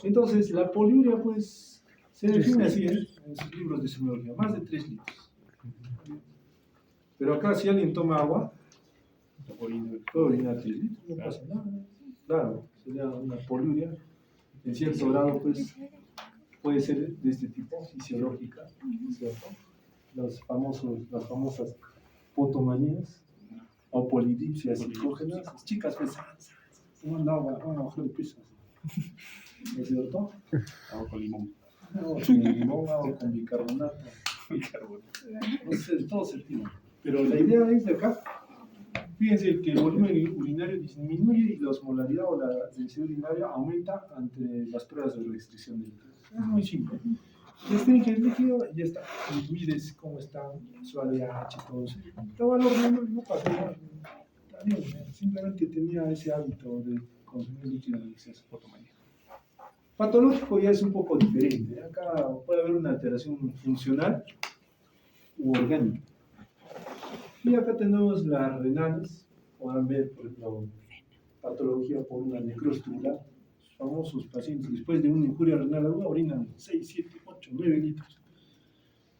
[SPEAKER 2] Entonces, la poliuria, pues, se define así en sus libros de semiología, más de 3 litros. Pero acá, si alguien toma agua, puede orinar 3 litros, no pasa nada. Claro, sería una poliuria. En cierto grado, pues, puede ser de este tipo, fisiológica, ¿cierto? Las famosas potomanías, o polidipsias psicógenas, las chicas pesan, van a bajar de peso. ¿No es cierto?
[SPEAKER 3] Agua con limón.
[SPEAKER 2] Agua con limón, agua con bicarbonato. No sé, todo se tiene. Pero la idea es de acá, fíjense que el volumen urinario disminuye y la osmolaridad o la densidad urinaria aumenta ante las pruebas de restricción de líquidos. Es muy simple. Restringe el líquido y ya está. Y mides cómo está su ADH y todo eso. Está valor no pasa nada. Está bien, simplemente tenía ese hábito de consumir líquido en exceso por mañana. Patológico ya es un poco diferente. Acá puede haber una alteración funcional u orgánica. Y acá tenemos las renales. Podrán ver, por ejemplo, patología por una necrosis tubular. Famosos pacientes después de una injuria renal aguda orinan 6, 7, 8, 9 litros.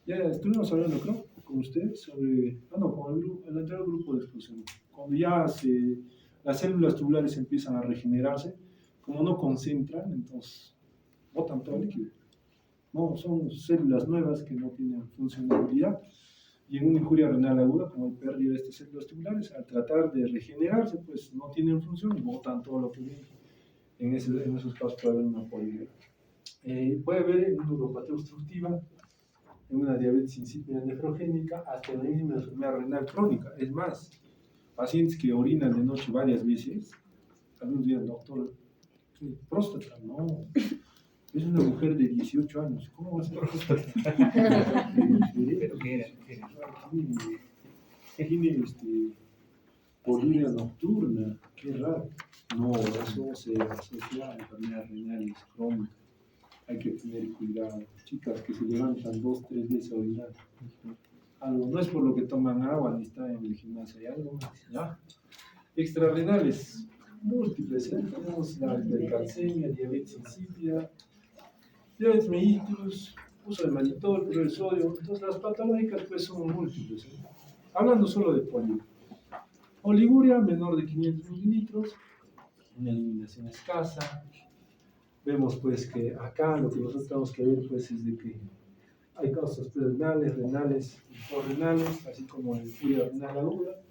[SPEAKER 2] Ya estuvimos hablando, creo, con ustedes sobre, con el anterior grupo de exclusión. Cuando ya las células tubulares empiezan a regenerarse, como no concentran, entonces botan todo el líquido. No, son células nuevas que no tienen funcionalidad. Y en una injuria renal aguda, como hay pérdida de estas células tubulares, al tratar de regenerarse, pues no tienen función y botan todo lo que viene. En esos casos puede haber una poliuria. Puede haber en una neuropatía obstructiva, en una diabetes insípida nefrogénica, hasta en la misma enfermedad renal crónica. Es más, pacientes que orinan de noche varias veces, algunos días, doctor, próstata, no, es una mujer de 18 años, ¿cómo va a ser próstata?
[SPEAKER 3] ¿Pero qué era?
[SPEAKER 2] Tiene poliuria nocturna, qué raro. No, eso se asocia a enfermedades renales crónicas. Hay que tener cuidado. Chicas que se levantan 2, 3 veces a orinar. Algo, no es por lo que toman agua ni están en el gimnasio, hay algo más, ¿ya? Extrarrenales, múltiples, tenemos la hipercalcemia, diabetes insípida, diabetes mellitus, uso de mannitol, cloruro de sodio. Entonces las patológicas pues son múltiples, hablando solo de poliuria. Oliguria menor de 500 mililitros, una eliminación escasa. Vemos pues que acá lo que nosotros tenemos que ver pues es de que hay causas renales, renales y porrenales, así como la injuria renal aguda,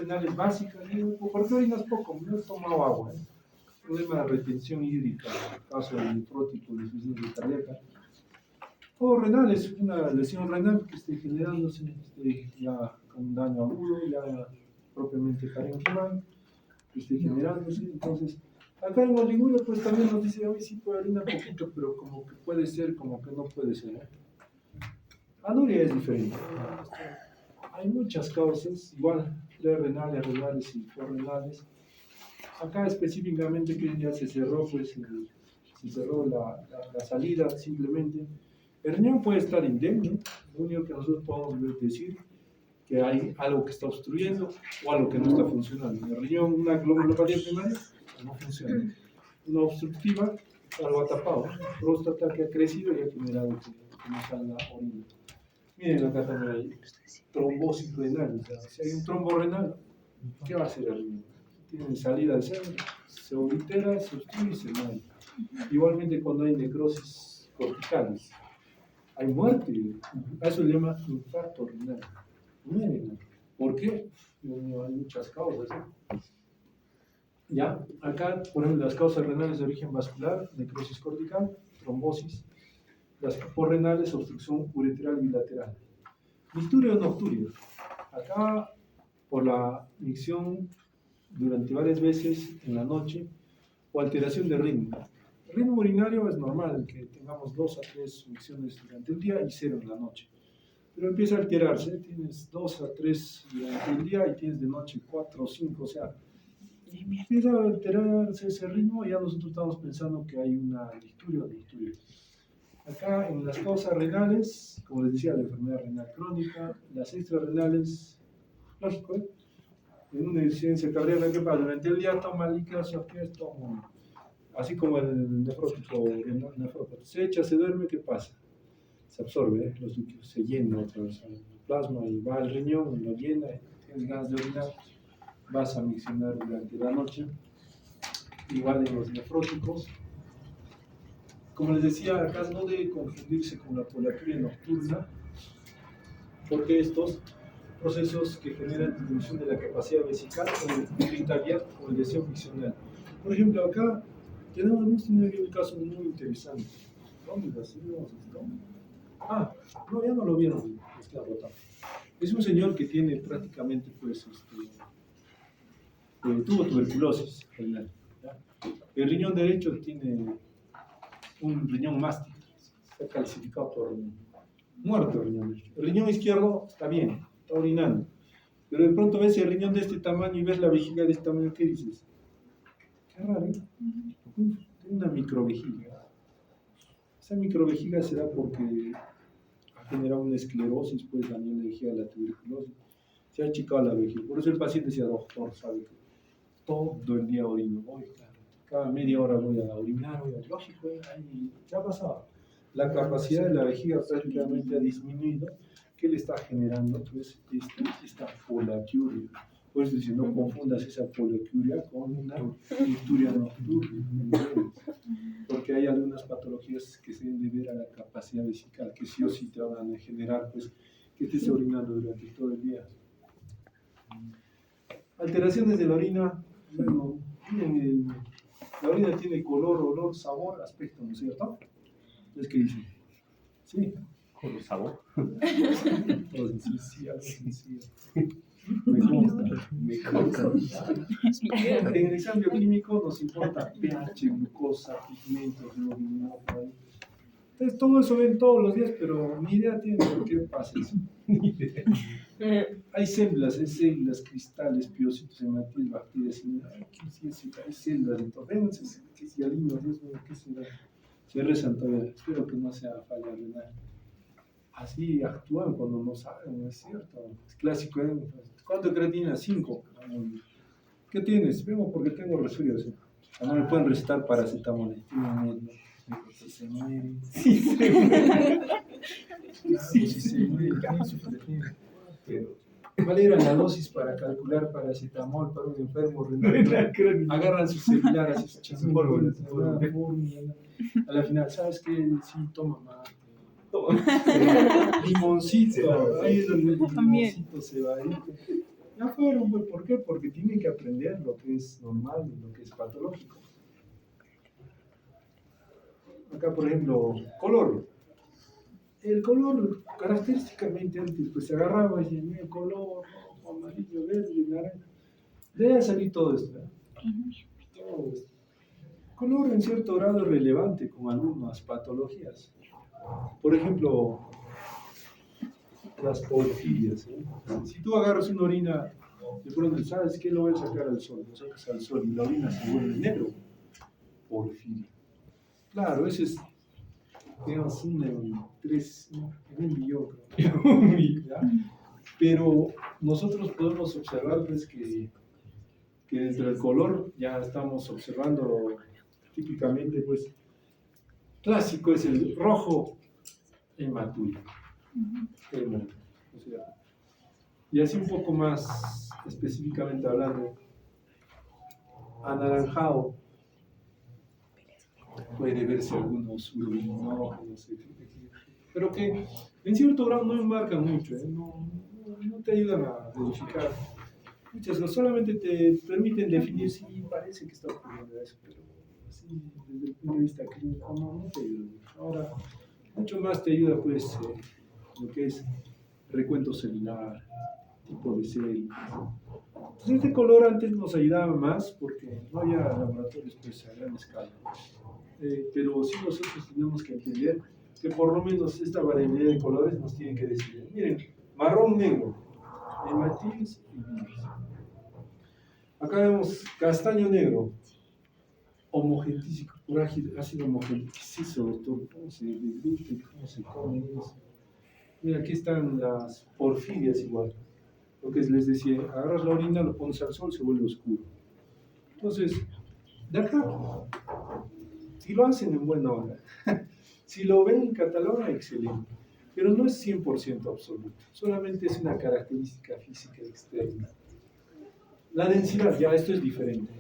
[SPEAKER 2] renales básicas. ¿Por qué orinas poco? No he tomado agua. Problema de retención hídrica, caso de nefrótico, de insuficiencia cardíaca. O renales, una lesión renal que esté generándose, ya con un daño agudo, ya propiamente parenquimal, que esté generándose. Entonces, acá en oliguria pues también nos dice, hoy sí puede orinar poquito, pero como que puede ser, como que no puede ser. Anuria es diferente. Hay muchas causas, igual, renales, renales y porrenales. Acá específicamente que ya se cerró, pues, se cerró la salida simplemente. El riñón puede estar indemne, lo único que nosotros podemos decir que hay algo que está obstruyendo o algo que no está funcionando. El riñón, una glomulopatía primaria, no funciona. Una obstructiva, algo ha tapado. Próstata que ha crecido y ha generado que no salga orina. Miren, acá también hay trombosis renal. O sea, si hay un trombo renal, ¿qué va a hacer el riñón? Tiene salida de sangre, se oblitera, se obstruye y se muere. Igualmente cuando hay necrosis corticales, hay muerte. A eso le llama infarto renal. Miren, ¿por qué? Hay muchas causas. Ya, acá, por ejemplo, las causas renales de origen vascular, necrosis cortical, trombosis. Las porrenales, obstrucción uretral bilateral. Micturia o nocturia. Acá, por la micción durante varias veces en la noche o alteración de ritmo. El ritmo urinario es normal, que tengamos 2 a 3 micciones durante el día y 0 en la noche. Pero empieza a alterarse, tienes 2 a 3 durante el día y tienes de noche 4 o 5, o sea, empieza a alterarse ese ritmo y ya nosotros estamos pensando que hay una micturia o nocturia. Acá en las causas renales, como les decía, la enfermedad renal crónica, las extrarrenales, lógico, en una insuficiencia cardíaca, ¿qué pasa? Durante el día toma líquidos, así como el nefrótico, se echa, se duerme, ¿qué pasa? Se absorbe, los líquidos se llenan otra vez al plasma y va al riñón, lo llena, tienes ganas de orinar, vas a miccionar durante la noche. Igual en los nefróticos. Como les decía, acá no debe confundirse con la poliuria nocturna, porque estos procesos que generan disminución de la capacidad vesical o irritabilidad o el deseo friccional. Por ejemplo, acá hemos tenido un caso muy interesante. ¿Dónde lo hacemos esto? Ah, no, ya no lo vieron, está rotado. Es un señor que tiene prácticamente, pues, tuvo tuberculosis renal. ¿Ya? El riñón derecho tiene un riñón mástil, está calcificado por muerto el riñón derecho. El riñón izquierdo está bien, está orinando. Pero de pronto ves el riñón de este tamaño y ves la vejiga de este tamaño, ¿qué dices? Qué raro, ¿eh? Tiene una microvejiga. Esa microvejiga se da porque ha generado una esclerosis, pues también la vejiga de la tuberculosis. Se ha achicado la vejiga. Por eso el paciente decía, doctor, ¿sabe qué? Todo el día orino. Oye, claro, cada media hora voy a orinar, lógico, ahí ya ha pasado. La capacidad de la vejiga prácticamente ha disminuido. ¿Qué le está generando? Pues esta poliacuria. Por eso dice, no confundas esa poliacuria con una icturia nocturna, porque hay algunas patologías que se deben deber a la capacidad vesical, que sí o sí te van a generar, pues, que estés orinando durante todo el día. Alteraciones de la orina, bueno, la orina tiene color, olor, sabor, aspecto, ¿no es cierto? Entonces, ¿qué dicen? Sí.
[SPEAKER 3] Con sabor.
[SPEAKER 2] Entonces, sí, algo sencillo. Me consta. En el examen bioquímico nos importa pH, glucosa, pigmentos, hemoglobina. Entonces, todo eso ven todos los días, pero ni idea tienen por qué pasa eso. Hay células, cristales, piocitos, hematíes, bacterias, hay células, entonces, ¿qué si alinos, qué será? Se rezan todavía, espero que no sea falla renal. Así actúan cuando no saben, ¿no es cierto? Es clásico, ¿eh? ¿Cuánto creatina? 5. ¿Qué tienes? Vengo porque tengo resfriado. ¿Sí? No me pueden recetar paracetamol. Si se muere. Si se muere. Si se muere. ¿Cuál era la dosis para calcular paracetamol para un enfermo renal? Agarran su celular, así se echan a la final, ¿sabes qué? Sí, toma más. Limoncito, ahí es donde el limoncito se va a ir. Ya fueron, pues, ¿por qué? Porque tienen que aprender lo que es normal y lo que es patológico. Acá, por ejemplo, color. El color, característicamente antes, pues se agarraba y decía, el color rojo, amarillo, verde, naranja. Debe salir todo esto, ¿eh? Todo esto. Color en cierto grado es relevante con algunas patologías. Por ejemplo, las porfirias. ¿Eh? Si tú agarras una orina, de pronto sabes que lo voy a sacar al sol, lo sacas al sol y la orina se vuelve negro. Porfiria. Claro, ese es, digamos, una en un millón, creo. Pero nosotros podemos observar pues, que desde el color ya estamos observando típicamente, pues, clásico es el rojo hematúrico. O sea, y así un poco más específicamente hablando, anaranjado, puede verse algunos urobilínógenos, pero que en cierto grado no enmarcan mucho, no te ayudan a verificar. Muchas no solamente te permiten definir si parece que está ocurriendo eso, pero así desde el punto de vista clínico no te ayuda mucho. Ahora, mucho más te ayuda pues lo que es recuento celular, tipo de células. Entonces este color antes nos ayudaba más porque no había laboratorios pues, a gran escala. Pero sí nosotros tenemos que entender que por lo menos esta variabilidad de colores nos tiene que decir, miren, marrón negro, hematitis y virus. Acá vemos castaño negro, homogentísico, ácido homogentísico, doctor, ¿cómo se degrute? ¿Cómo se come eso? Mira, aquí están las porfirias igual. Lo que les decía, agarras la orina, lo pones al sol, se vuelve oscuro. Entonces, de acá, si lo hacen en buena hora, si lo ven en Cataluña, excelente. Pero no es 100% absoluto, solamente es una característica física externa. La densidad, ya esto es diferente.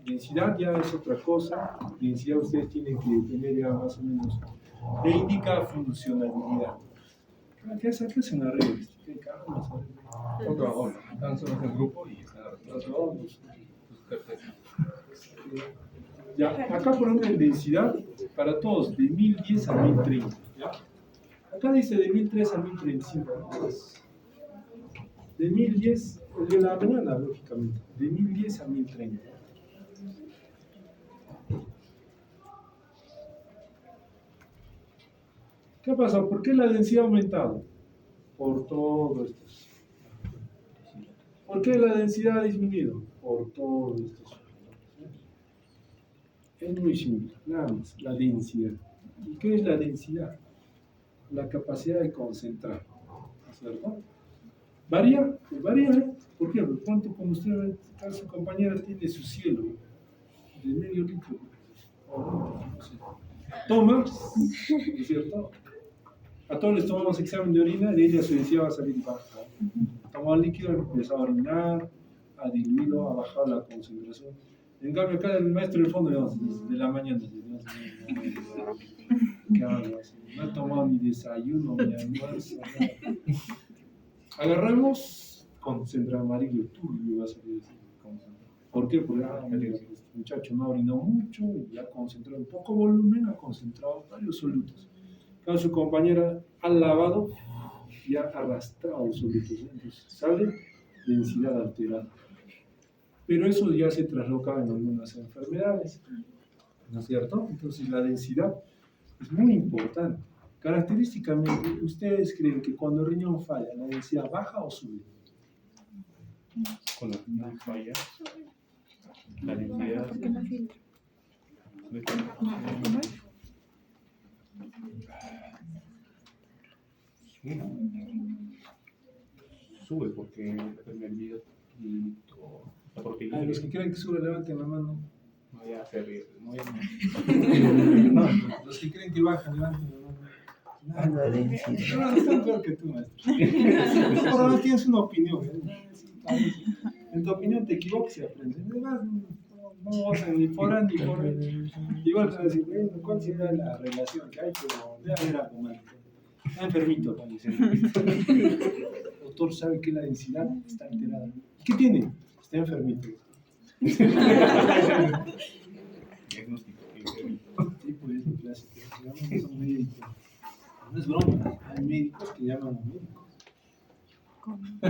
[SPEAKER 2] Densidad ya es otra cosa. Densidad ustedes tienen que tener ya más o menos. Le indica funcionalidad. ¿Qué hace una regla?
[SPEAKER 3] Otro hola. Están solo en el grupo y están
[SPEAKER 2] Todos.
[SPEAKER 3] perfecto.
[SPEAKER 2] Ya, acá por ejemplo en densidad para todos de 1010 a 1030. ¿Ya? Acá dice de 1003 a 1035. Entonces, de 1010, el de la mañana, lógicamente, de 1010 a 1030. ¿Qué ha pasado? ¿Por qué la densidad ha aumentado? Por todo esto. ¿Por qué la densidad ha disminuido? Por todo esto. Es muy simple, nada más, la densidad. ¿Y qué es la densidad? La capacidad de concentrar, ¿no es cierto? ¿Varía? Pues varía, ¿eh? ¿Por qué? Porque cuánto combustible su compañera tiene su cielo de medio litro. No sé. Toma, ¿no es cierto? A todos les tomamos examen de orina y ella su densidad va a salir baja. Tomó el líquido, empezó a orinar, ha diluido, ha bajado la concentración. En cambio, acá el maestro del fondo, digamos, desde la mañana, ¿qué hago? No he tomado ni desayuno, ni almuerzo, nada. Agarramos, concentra amarillo, turbio, va a salir así. ¿Por qué? Porque mira, este muchacho no orinó mucho y ha concentrado en poco volumen, ha concentrado varios solutos. Cada su compañera ha lavado y ha arrastrado los solutos, ¿eh? Entonces sale densidad alterada. Pero eso ya se trasloca en algunas enfermedades, ¿no es cierto? Entonces la densidad es muy importante. Característicamente, ¿ustedes creen que cuando el riñón falla, la densidad baja o sube?
[SPEAKER 3] Cuando no falla, la densidad
[SPEAKER 4] ¿Por qué no filtra?
[SPEAKER 3] sube porque el permeabilidad y la proteína
[SPEAKER 2] Los que creen que sube, levanten la mano.
[SPEAKER 3] no vaya a ser, no vaya
[SPEAKER 2] No, los que creen que baja, levanten la mano.
[SPEAKER 5] La densidad.
[SPEAKER 2] No, están peor que tú, maestro. Por lo menos tienes una opinión. ¿Eh? En tu opinión te equivocas y aprendes. Además, no vas a ni por A ni por B. Igual te vas a decir, bueno, ¿cuál será la relación que hay? Pero debe haber algo mal. Está enfermito. El doctor sabe que la densidad está alterada. ¿Qué tiene? Está enfermito.
[SPEAKER 3] diagnóstico.
[SPEAKER 2] Sí, pues es lo clásico. Llamamos a un médico. No es broma, hay médicos que llaman a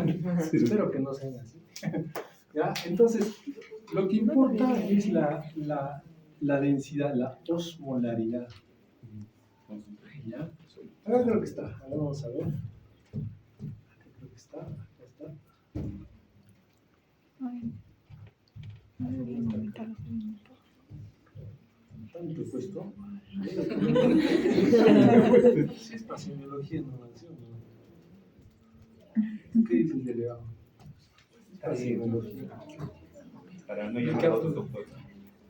[SPEAKER 2] médicos. Espero que no sean así. ¿Ya? Entonces, lo que importa es la densidad, la osmolaridad. ¿Ya? Acá creo que está. Ahora vamos a ver. Acá creo que está. Acá está. Tanto puesto. Si es pasiología, no nació, ¿no? ¿Qué dices de Leao? Pasiología.
[SPEAKER 3] Para no llevar a otros doctores.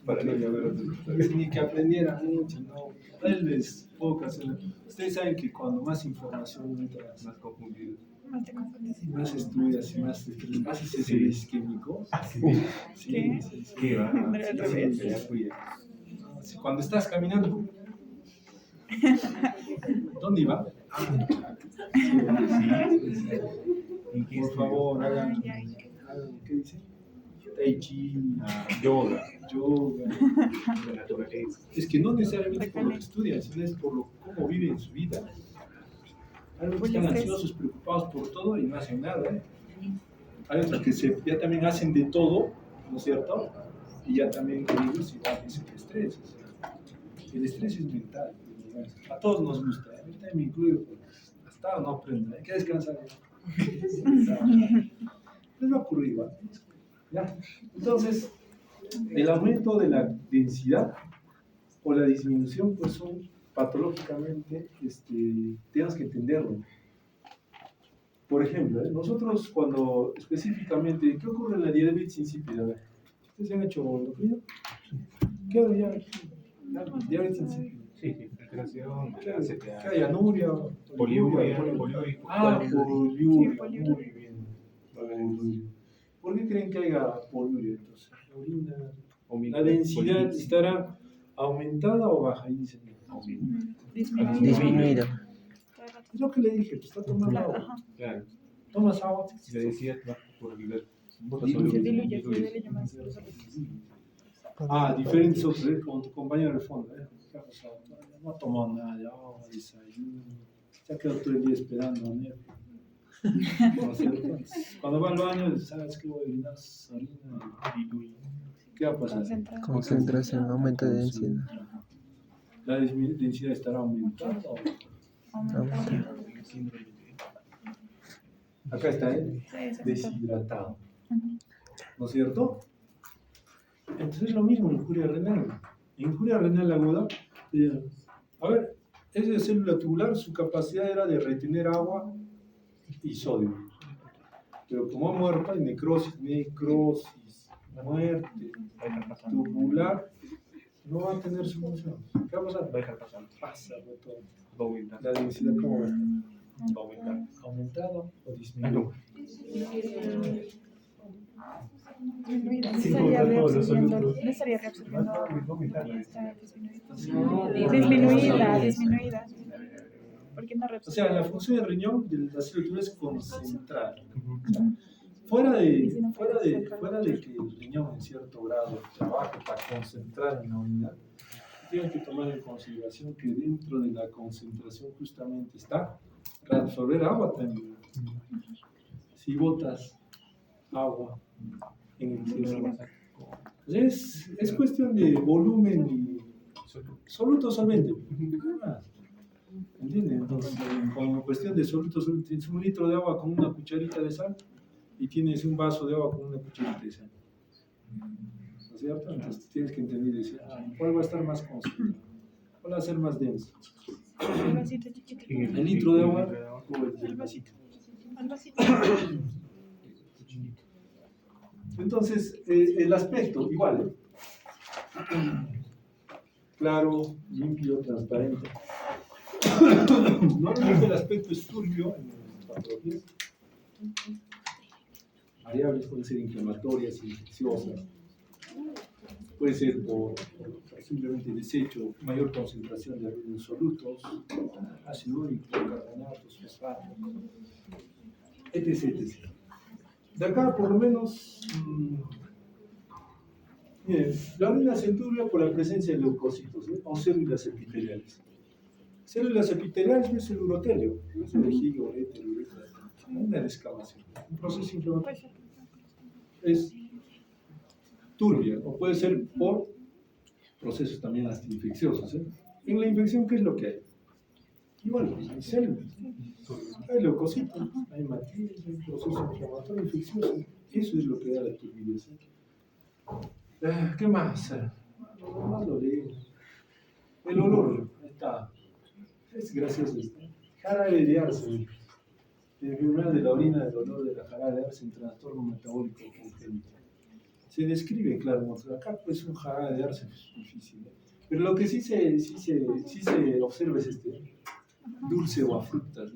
[SPEAKER 3] Para no llevar a otros doctores.
[SPEAKER 2] Ni que aprendiera mucho, no. Tal vez pocas. Ustedes saben que cuando más información entras,
[SPEAKER 3] Más confundidos.
[SPEAKER 2] más estudias y más haces ese isquémico. Sí,
[SPEAKER 4] ¿Qué?
[SPEAKER 2] sí.
[SPEAKER 3] Sí, va.
[SPEAKER 4] Al revés.
[SPEAKER 2] Sí, cuando estás caminando, ¿dónde iba? Por favor, hagan, ¿qué dice? Tai chi,
[SPEAKER 3] Yoga.
[SPEAKER 2] yoga.
[SPEAKER 3] La naturaleza.
[SPEAKER 2] Es que no necesariamente por lo que estudian, sino es por cómo viven su vida. Hay otros que están ansiosos, preocupados por todo y no hacen nada. ¿Eh? Hay otros que ya también hacen de todo, ¿no es cierto? Y ya también ellos igual es el estrés. O sea, el estrés es mental. A todos nos gusta, a mí también me incluyo, porque hasta ahora no aprendo, hay que descansar. Les va a ocurrir igual. ¿Ya? Entonces, el aumento de la densidad o la disminución, pues son patológicamente, tenemos que entenderlo. Por ejemplo, nosotros cuando específicamente, ¿qué ocurre en la diabetes insípida? A ver, ¿ustedes se han hecho endocrino? ¿Qué hay ya? Diabetes insípida.
[SPEAKER 3] Sí, alteración,
[SPEAKER 2] ¿Qué hay? ¿Anuria?
[SPEAKER 3] poliuria,
[SPEAKER 2] Ah, poliuria,
[SPEAKER 4] Sí,
[SPEAKER 2] muy bien. Poliuria. ¿Por qué creen que haya poliuria? Entonces, la orina, la densidad estará aumentada o baja, ahí dice.
[SPEAKER 5] Disminuido.
[SPEAKER 2] Es lo que le dije, pues está tomando agua.
[SPEAKER 3] Claro.
[SPEAKER 2] tomas agua.
[SPEAKER 3] Le decía que va por el bota
[SPEAKER 2] Se
[SPEAKER 3] soluble.
[SPEAKER 4] diluye más.
[SPEAKER 2] Diferentes otros, con tu compañero de fondo. ¿Qué ha pasado? No ha tomado nada de agua, desayuno. Se ha quedado todo el día esperando a Nef. No sé, entonces, cuando va al baño, sabes que voy a orinar, orina. ¿Qué va a pasar?
[SPEAKER 5] Concentración, aumento de densidad.
[SPEAKER 2] ¿La densidad estará aumentando? Acá está él, deshidratado. ¿No es cierto? Entonces es lo mismo en injuria renal. En injuria renal aguda, a ver, esa célula tubular, su capacidad era de retener agua y sodio. Pero como ha muerto, hay necrosis, muerte tubular, no va a tener su función. ¿Qué va a pasar?
[SPEAKER 3] Va a dejar pasar.
[SPEAKER 2] Pasa todo.
[SPEAKER 3] Va a aumentar.
[SPEAKER 2] La densidad, ¿cómo va a estar?
[SPEAKER 3] Va a aumentar.
[SPEAKER 2] ¿Aumentado o
[SPEAKER 3] Ah,
[SPEAKER 2] disminuido?
[SPEAKER 4] No estaría reabsorbiendo. Disminuida. ¿Por qué no
[SPEAKER 2] O
[SPEAKER 4] reabsorbe?
[SPEAKER 2] sea, la función del riñón de la célula es concentrar. Fuera de que el riñón en cierto grado trabaje para concentrar en la unidad, tienen que tomar en consideración que dentro de la concentración justamente está reabsorber agua también. Si botas agua en el sistema, es cuestión de volumen y soluto solvente. ¿Entienden? Entonces, con cuestión de soluto solvente, tienes un litro de agua con una cucharita de sal y tienes un vaso de agua con una cucharita de sal. ¿No es cierto? Entonces tienes que entender y decir, ¿cuál va a estar más concentrado? ¿Cuál va a ser más denso?
[SPEAKER 4] El vasito chiquito.
[SPEAKER 2] ¿El litro de agua o el vasito?
[SPEAKER 4] El vasito.
[SPEAKER 2] Entonces, el aspecto, igual, claro, limpio, transparente. Normalmente el aspecto es turbio en patologías. Variables pueden ser inflamatorias, infecciosas. Puede ser por simplemente desecho, mayor concentración de insolutos, ácido úrico, carbonatos, fosfatos, etc, etc. De acá, por lo menos, miren, la orina se enturbia por la presencia de leucocitos, o células epiteliales. Células epiteliales no es el urotelio, no es el vejiga, ureter, uretra, una descamación, un proceso inflamatorio. Es turbia, o puede ser por procesos también hasta infecciosos. En la infección, ¿qué es lo que hay? Igual, hay células, hay leucocitos, hay matrices, hay proceso inflamatorio infeccioso. Eso es lo que da la turbidez. ¿Qué más? Lo más lo leemos. El olor, ahí está. Es gracioso esto. Jarabe de arce. Enfermedad de la orina, del olor de la jarabe de arce en trastorno metabólico congénito. Se describe, claro, acá pues un jarabe de arce es difícil. Pero lo que sí se observa es dulce o a frutas.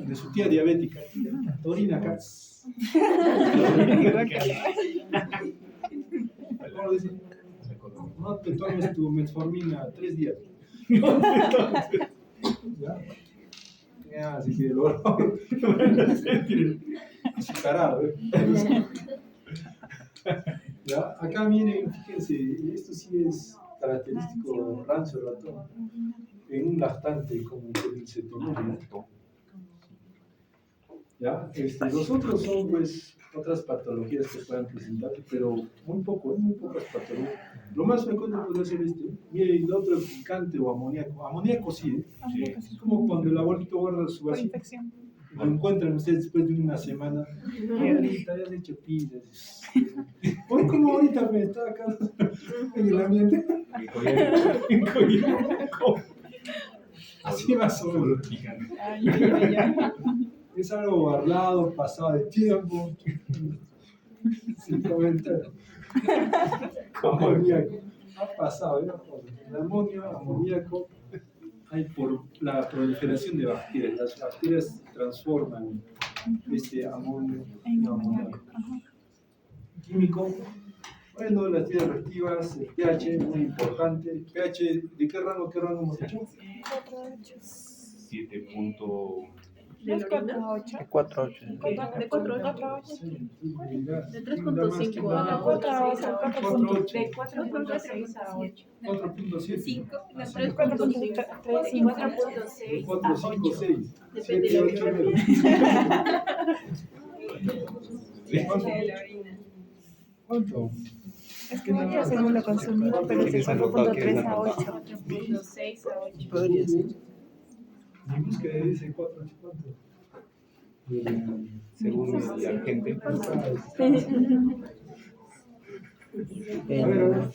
[SPEAKER 2] De su tía diabética. Orina acá. ¿Cómo dice? No te tomes tu metformina 3 días. ¿Ya? Así que el olor. Azucarado, ¿Ya? Acá miren, fíjense, esto sí es característico rancio ratón. En un lactante como el cetonúrico. ¿Ya? Los otros son pues otras patologías que puedan presentar, pero muy pocas patologías. Lo más frecuente puede ser mire, el otro picante o amoníaco. Amoníaco sí,
[SPEAKER 3] Sí.
[SPEAKER 2] Es como cuando el abuelito guarda su
[SPEAKER 4] Por
[SPEAKER 2] vasito.
[SPEAKER 4] infección.
[SPEAKER 2] Lo encuentran ustedes después de una semana. Abuelita, ya has hecho pilas. Hoy como ahorita me está acá en el ambiente. En Coyhaique. Así más o menos. Es algo hablado, pasado de tiempo. Sin comentar. Amoníaco. Ha pasado, ¿no? El amoníaco, hay por la proliferación de bacterias. Las bacterias transforman amonio en amoníaco. Químico. Bueno, las vías reactivas, el pH, muy importante. El pH, ¿de qué rango hemos dicho?
[SPEAKER 3] 7.8.
[SPEAKER 4] ¿No es 4 a 8?
[SPEAKER 5] 4 a 8.
[SPEAKER 4] De 4 a 8.
[SPEAKER 2] De
[SPEAKER 6] 3.5 a
[SPEAKER 4] 4 a 8, 4.8.
[SPEAKER 6] De 4.6 a 8.
[SPEAKER 2] 4.7.
[SPEAKER 4] 4.3.
[SPEAKER 6] 4.6
[SPEAKER 2] 4, 5, 6.
[SPEAKER 6] Depende
[SPEAKER 2] 7,
[SPEAKER 6] de
[SPEAKER 2] 8,
[SPEAKER 6] la
[SPEAKER 2] 9. ¿Cuánto?
[SPEAKER 4] Es que varía según lo consumido, pero es de 4.3 a 8.
[SPEAKER 6] 4.6 a 8.
[SPEAKER 5] Podría ser.
[SPEAKER 2] Mi búsqueda dice 4, ¿cuánto?
[SPEAKER 3] Según la gente.
[SPEAKER 2] A ver.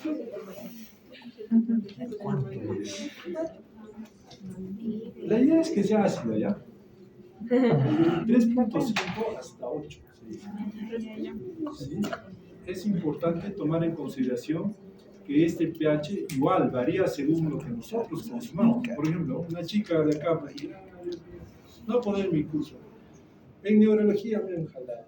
[SPEAKER 2] La idea es que sea ácido, ¿ya? 3.5 hasta 8. ¿Sí? Es importante tomar en consideración que este pH igual varía según lo que nosotros consumamos. Por ejemplo, una chica de acá va a decir, no poner mi curso. En neurología me han jalado.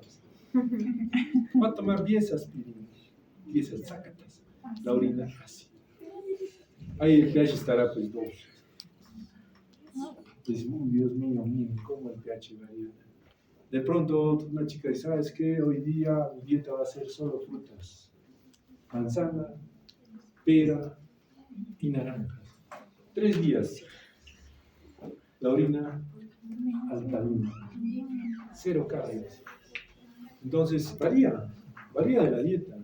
[SPEAKER 2] Va a tomar 10 aspirinas, 10 sácatas, la orina ácida. Ahí el pH estará pues 2. Pues, Dios mío, cómo el pH varía. De pronto una chica dice, ¿sabes qué? Hoy día mi dieta va a ser solo frutas. Manzana, pera y naranjas. 3 días. La orina alcalina. 0 carnes. Entonces varía de la dieta.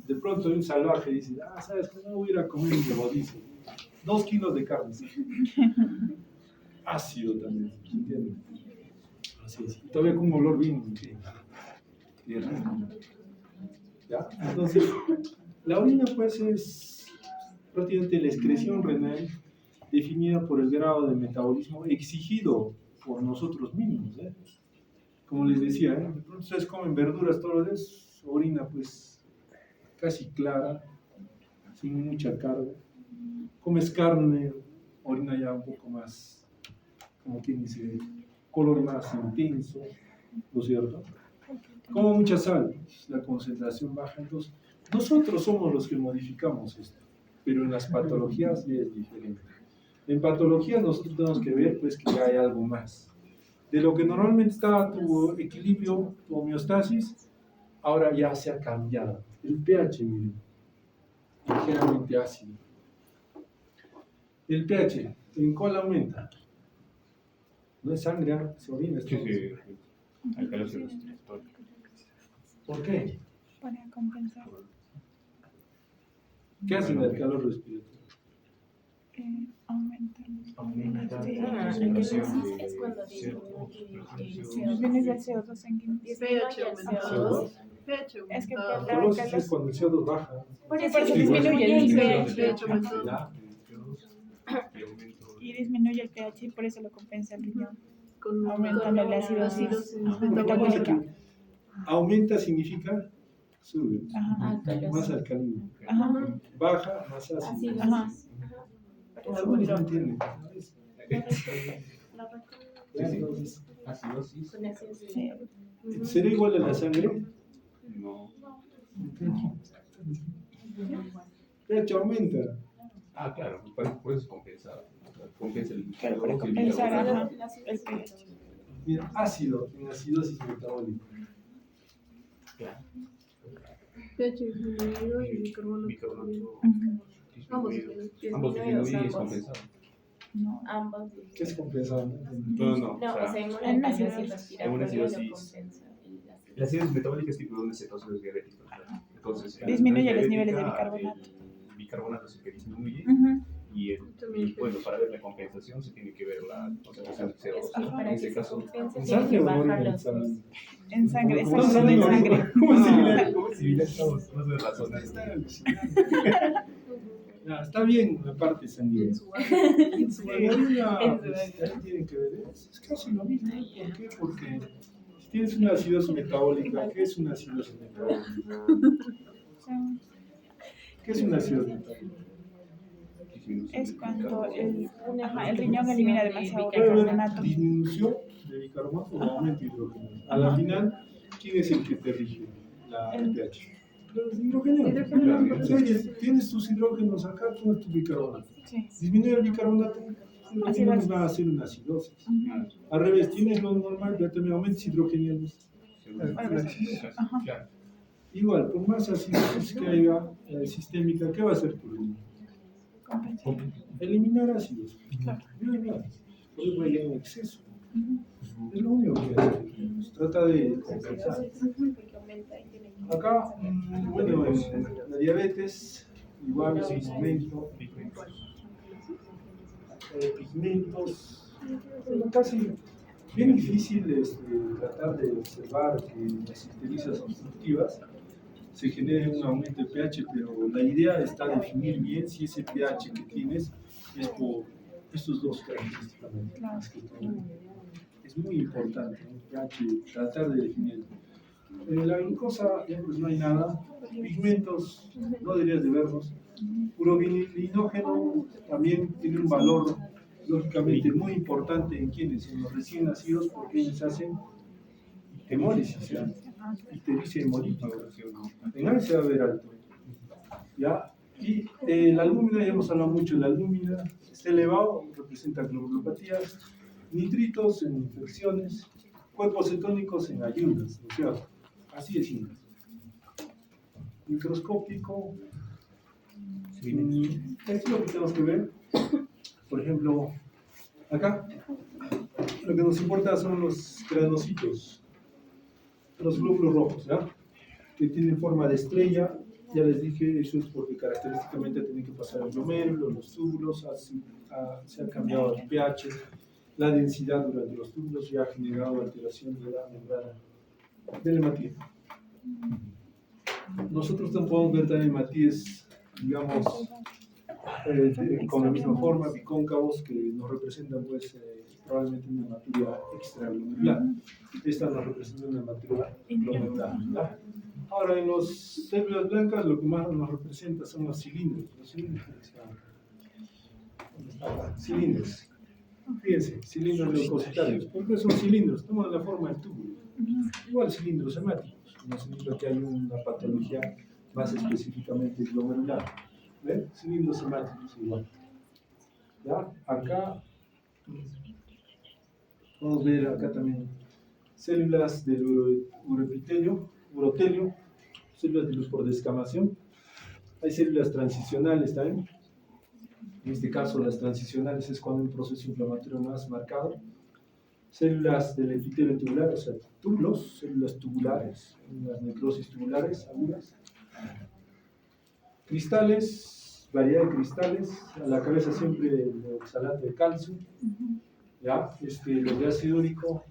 [SPEAKER 2] De pronto un salvaje dice, ¿sabes qué? No voy a ir a comer un rodicio. 2 kilos de carne. Ácido también, ¿entiendes? Así es. Todavía con un olor bien increíble. ¿Ya? Entonces, la orina pues es prácticamente la excreción renal definida por el grado de metabolismo exigido por nosotros mismos. Como les decía, de pronto ustedes comen verduras todos los días, orina pues casi clara, sin mucha carga. Comes carne, orina ya un poco más, como quien dice, color más intenso, ¿no es cierto? Como mucha sal, la concentración baja. Entonces, nosotros somos los que modificamos esto, pero en las patologías ya es diferente. En patologías nosotros tenemos que ver pues que ya hay algo más. De lo que normalmente estaba tu equilibrio, tu homeostasis, ahora ya se ha cambiado. El pH, miren, ligeramente ácido. El pH, ¿en cuál aumenta? No es sangre, es orina. Es todo.
[SPEAKER 3] Sí. Alcalosis respiratoria.
[SPEAKER 2] ¿Por qué?
[SPEAKER 4] Para compensar.
[SPEAKER 2] ¿Qué hace el calor respiratorio?
[SPEAKER 4] Aumenta.
[SPEAKER 6] Es cuando
[SPEAKER 4] Disminuye el CO2 sanguíneo. Es que la
[SPEAKER 2] Alcalosis es cuando el CO2 baja.
[SPEAKER 4] por eso disminuye el pH.
[SPEAKER 2] ¿Ya?
[SPEAKER 4] Y disminuye el pH y por eso lo compensa el riñón.
[SPEAKER 6] aumentando
[SPEAKER 4] la acidosis
[SPEAKER 6] metabólica.
[SPEAKER 2] Aumenta significa sube,
[SPEAKER 4] Ajá.
[SPEAKER 2] más alcalino.
[SPEAKER 4] Ajá.
[SPEAKER 2] Baja, más ácido.
[SPEAKER 4] Ajá.
[SPEAKER 2] Algunos no entienden. Entonces,
[SPEAKER 3] Acidosis.
[SPEAKER 4] Sí.
[SPEAKER 2] ¿será igual a la sangre?
[SPEAKER 3] No.
[SPEAKER 2] pH aumenta.
[SPEAKER 3] Claro, puedes compensar. Compensa el
[SPEAKER 4] Pero para
[SPEAKER 3] CO2 y el
[SPEAKER 4] compensar,
[SPEAKER 3] bicarbonato.
[SPEAKER 4] ajá, el pH.
[SPEAKER 2] Mira, ácido en acidosis metabólica.
[SPEAKER 3] Claro.
[SPEAKER 6] pH disminuido y bicarbonato.
[SPEAKER 3] Bicarbonato
[SPEAKER 6] Ambos
[SPEAKER 3] disminuido.
[SPEAKER 6] disminuidos.
[SPEAKER 3] Ambos disminuyen y es compensado.
[SPEAKER 4] No.
[SPEAKER 6] Ambos.
[SPEAKER 2] ¿Qué es compensado?
[SPEAKER 3] No,
[SPEAKER 6] No, o sea, en
[SPEAKER 4] en
[SPEAKER 6] una
[SPEAKER 4] una
[SPEAKER 6] acidosis
[SPEAKER 3] en una
[SPEAKER 6] respiratoria lo
[SPEAKER 3] acidosis.
[SPEAKER 6] compensa.
[SPEAKER 3] La acidosis metabólica es tipo de una cetosis diabética. Entonces, en la
[SPEAKER 4] Disminuye los
[SPEAKER 3] diabética,
[SPEAKER 4] niveles de bicarbonato.
[SPEAKER 3] El bicarbonato es el que disminuye.
[SPEAKER 4] Ujú.
[SPEAKER 3] Y bueno, para ver la compensación se tiene que ver la concentración de CO2.
[SPEAKER 4] Ajá.
[SPEAKER 3] En este caso,
[SPEAKER 2] ¿En sangre o no en examen?
[SPEAKER 4] En sangre,
[SPEAKER 2] ¿Cómo
[SPEAKER 4] está
[SPEAKER 2] se
[SPEAKER 4] hablando en
[SPEAKER 2] llama?
[SPEAKER 4] sangre.
[SPEAKER 3] ¿Cómo similar estamos? No sé razones.
[SPEAKER 2] Está bien la parte sanguínea. Sí, hay una, pues, ahí tienen que ver, es casi lo mismo. ¿Por qué? Porque si tienes una acidosis metabólica, ¿qué es una acidosis metabólica? ¿Qué es una acidosis metabólica?
[SPEAKER 4] Es cuando el riñón elimina demasiado
[SPEAKER 2] Puede haber
[SPEAKER 4] bicarbonato.
[SPEAKER 2] disminución de bicarbonato o aumento de hidrógeno. A la final, ¿quién es el que te rige el pH? Los hidrógenos. Claro, tienes tus hidrógenos acá, tienes tu bicarbonato.
[SPEAKER 4] Sí.
[SPEAKER 2] Disminuye el bicarbonato, Lo que no nos va a hacer una acidosis. Al revés, tienes lo normal, pero también aumentas hidrogeniados.
[SPEAKER 3] Claro.
[SPEAKER 2] Igual, por más acidosis que haya sistémica, ¿qué va a hacer tu riñón? Eliminar ácidos. Nada. Por eso hay en exceso. Es lo único que hace. Trata de compensar. Acá, bueno, en la diabetes, igual es un momento. Pigmentos, bueno, casi bien difícil tratar de observar que en las icterícias obstructivas se genere un aumento de pH, pero la idea está definir bien si ese pH que tienes es por estos dos característicamente. Más que todo. Es muy importante, el pH, tratar de definirlo. La glucosa, pues no hay nada. Pigmentos, no deberías de verlos. Urobilinógeno también tiene un valor lógicamente muy importante en quienes, en los recién nacidos, porque ellos hacen hemólisis, ictericia hemolítica. En él se va a ver alto. ¿Ya? Y la albúmina, ya hemos hablado mucho de la albúmina, está elevado, representa globulopatías, nitritos en infecciones, cuerpos cetónicos en ayunas, ¿no es cierto? Así es simple. Microscópico, es lo que tenemos que ver. Por ejemplo, acá, lo que nos importa son los granocitos, los glóbulos rojos, ¿ya? Que tienen forma de estrella. Ya les dije, eso es porque característicamente tienen que pasar el glomérulo, los túbulos, se ha cambiado el pH, la densidad durante los túbulos y ha generado alteración de la membrana del hematíes. Nosotros también podemos ver también hematíes, digamos, con la misma forma, bicóncavos, que nos representan pues probablemente una hematuria extraglomerular. Esta nos representa una hematuria glomerular, ¿verdad? Ahora, en las células blancas lo que más nos representa son los cilindros. Los cilindros, cilindros. Fíjense, cilindros leucocitarios. ¿Por qué son cilindros? Toman la forma del túbulo. Igual cilindros hemáticos. No significa que hay una patología más específicamente glomerular. ¿Ven? Cilindros hemáticos igual. ¿Ya? Acá, vamos a ver acá también células del urotelio, células de luz por descamación. Hay células transicionales también. En este caso, las transicionales es cuando hay un proceso inflamatorio más marcado. Células del epitelio tubular, o sea, túbulos, células tubulares, las necrosis tubulares agudas. Cristales, variedad de cristales, a la cabeza siempre el oxalato de calcio, ¿ya? Los de ácido úrico.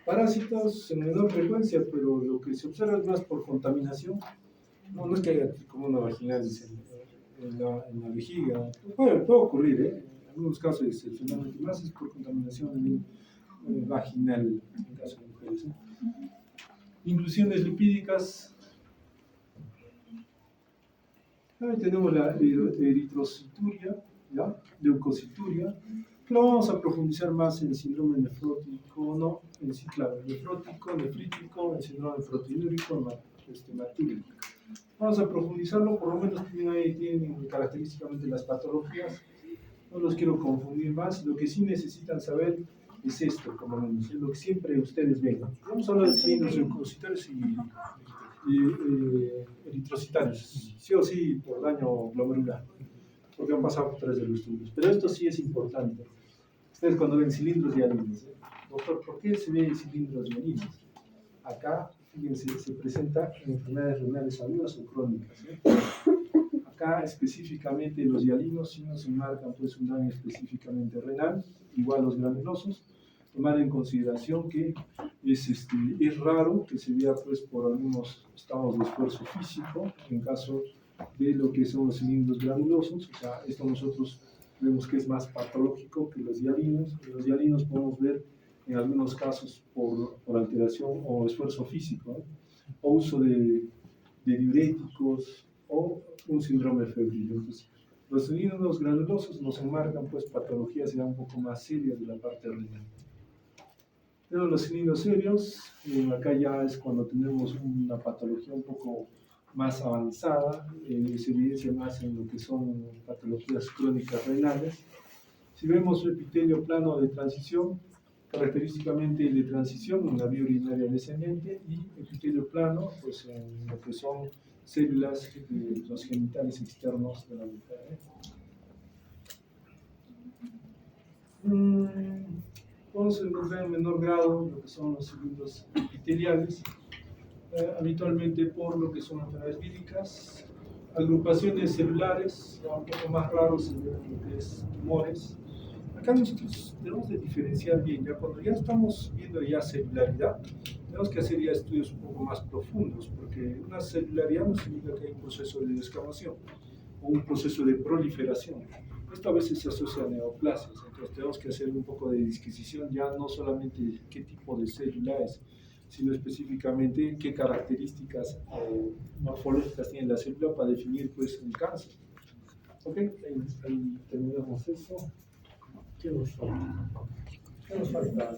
[SPEAKER 2] Parásitos en menor frecuencia, pero lo que se observa es más por contaminación. No es que haya como una vaginalitis en la vejiga. Puede ocurrir, en algunos casos excepcionalmente más es por contaminación vaginal, en el caso de mujeres. Inclusiones lipídicas. Ahí tenemos la eritrocituria, ¿ya? Leucocituria. Lo vamos a profundizar más en síndrome nefrótico, no, claro, nefrótico, nefrítico, en síndrome proteinúrico, hematúrico. Vamos a profundizarlo, por lo menos tienen característicamente las patologías. No los quiero confundir más. Lo que sí necesitan saber es esto, por lo menos, es lo que siempre ustedes ven. Vamos a hablar de cilindros leucocitarios y eritrocitarios, sí o sí por daño glomerular, porque han pasado por tres de los túbulos. Pero esto sí es importante. Ustedes cuando ven cilindros hialinos, doctor, ¿por qué se ve cilindros hialinos? Acá, fíjense, se presenta en enfermedades renales agudas o crónicas. Acá específicamente los hialinos sí nos enmarcan pues un daño específicamente renal, igual los granulosos. Tomar en consideración que es raro que se vea pues por algunos estados de esfuerzo físico en caso de lo que son los cilindros granulosos. O sea, esto nosotros vemos que es más patológico que los hialinos. Los hialinos podemos ver en algunos casos por alteración o esfuerzo físico, o uso de diuréticos o un síndrome febril. Entonces, los cilindros granulosos nos enmarcan pues patologías ya un poco más serias de la parte renal. Pero los cilindros serios, acá ya es cuando tenemos una patología un poco más avanzada, se evidencia más en lo que son patologías crónicas renales, Si vemos el epitelio plano de transición, característicamente de transición en la vía urinaria descendente y epitelio plano, pues en lo que son células de los genitales externos de la mujer. Podemos encontrar en menor grado lo que son los cilindros epiteliales, habitualmente por lo que son enfermedades víricas, agrupaciones celulares, ya un poco más raros en lo que es tumores. Acá nosotros debemos de diferenciar bien, ya cuando ya estamos viendo ya celularidad, tenemos que hacer ya estudios un poco más profundos, porque una celularidad no significa que hay un proceso de descamación o un proceso de proliferación. Esto a veces se asocia a neoplasias, entonces tenemos que hacer un poco de disquisición, ya no solamente qué tipo de célula es, sino específicamente qué características morfológicas tiene la célula para definir pues el cáncer. Ok, ahí terminamos eso. ¿Qué nos falta? ¿Qué nos falta?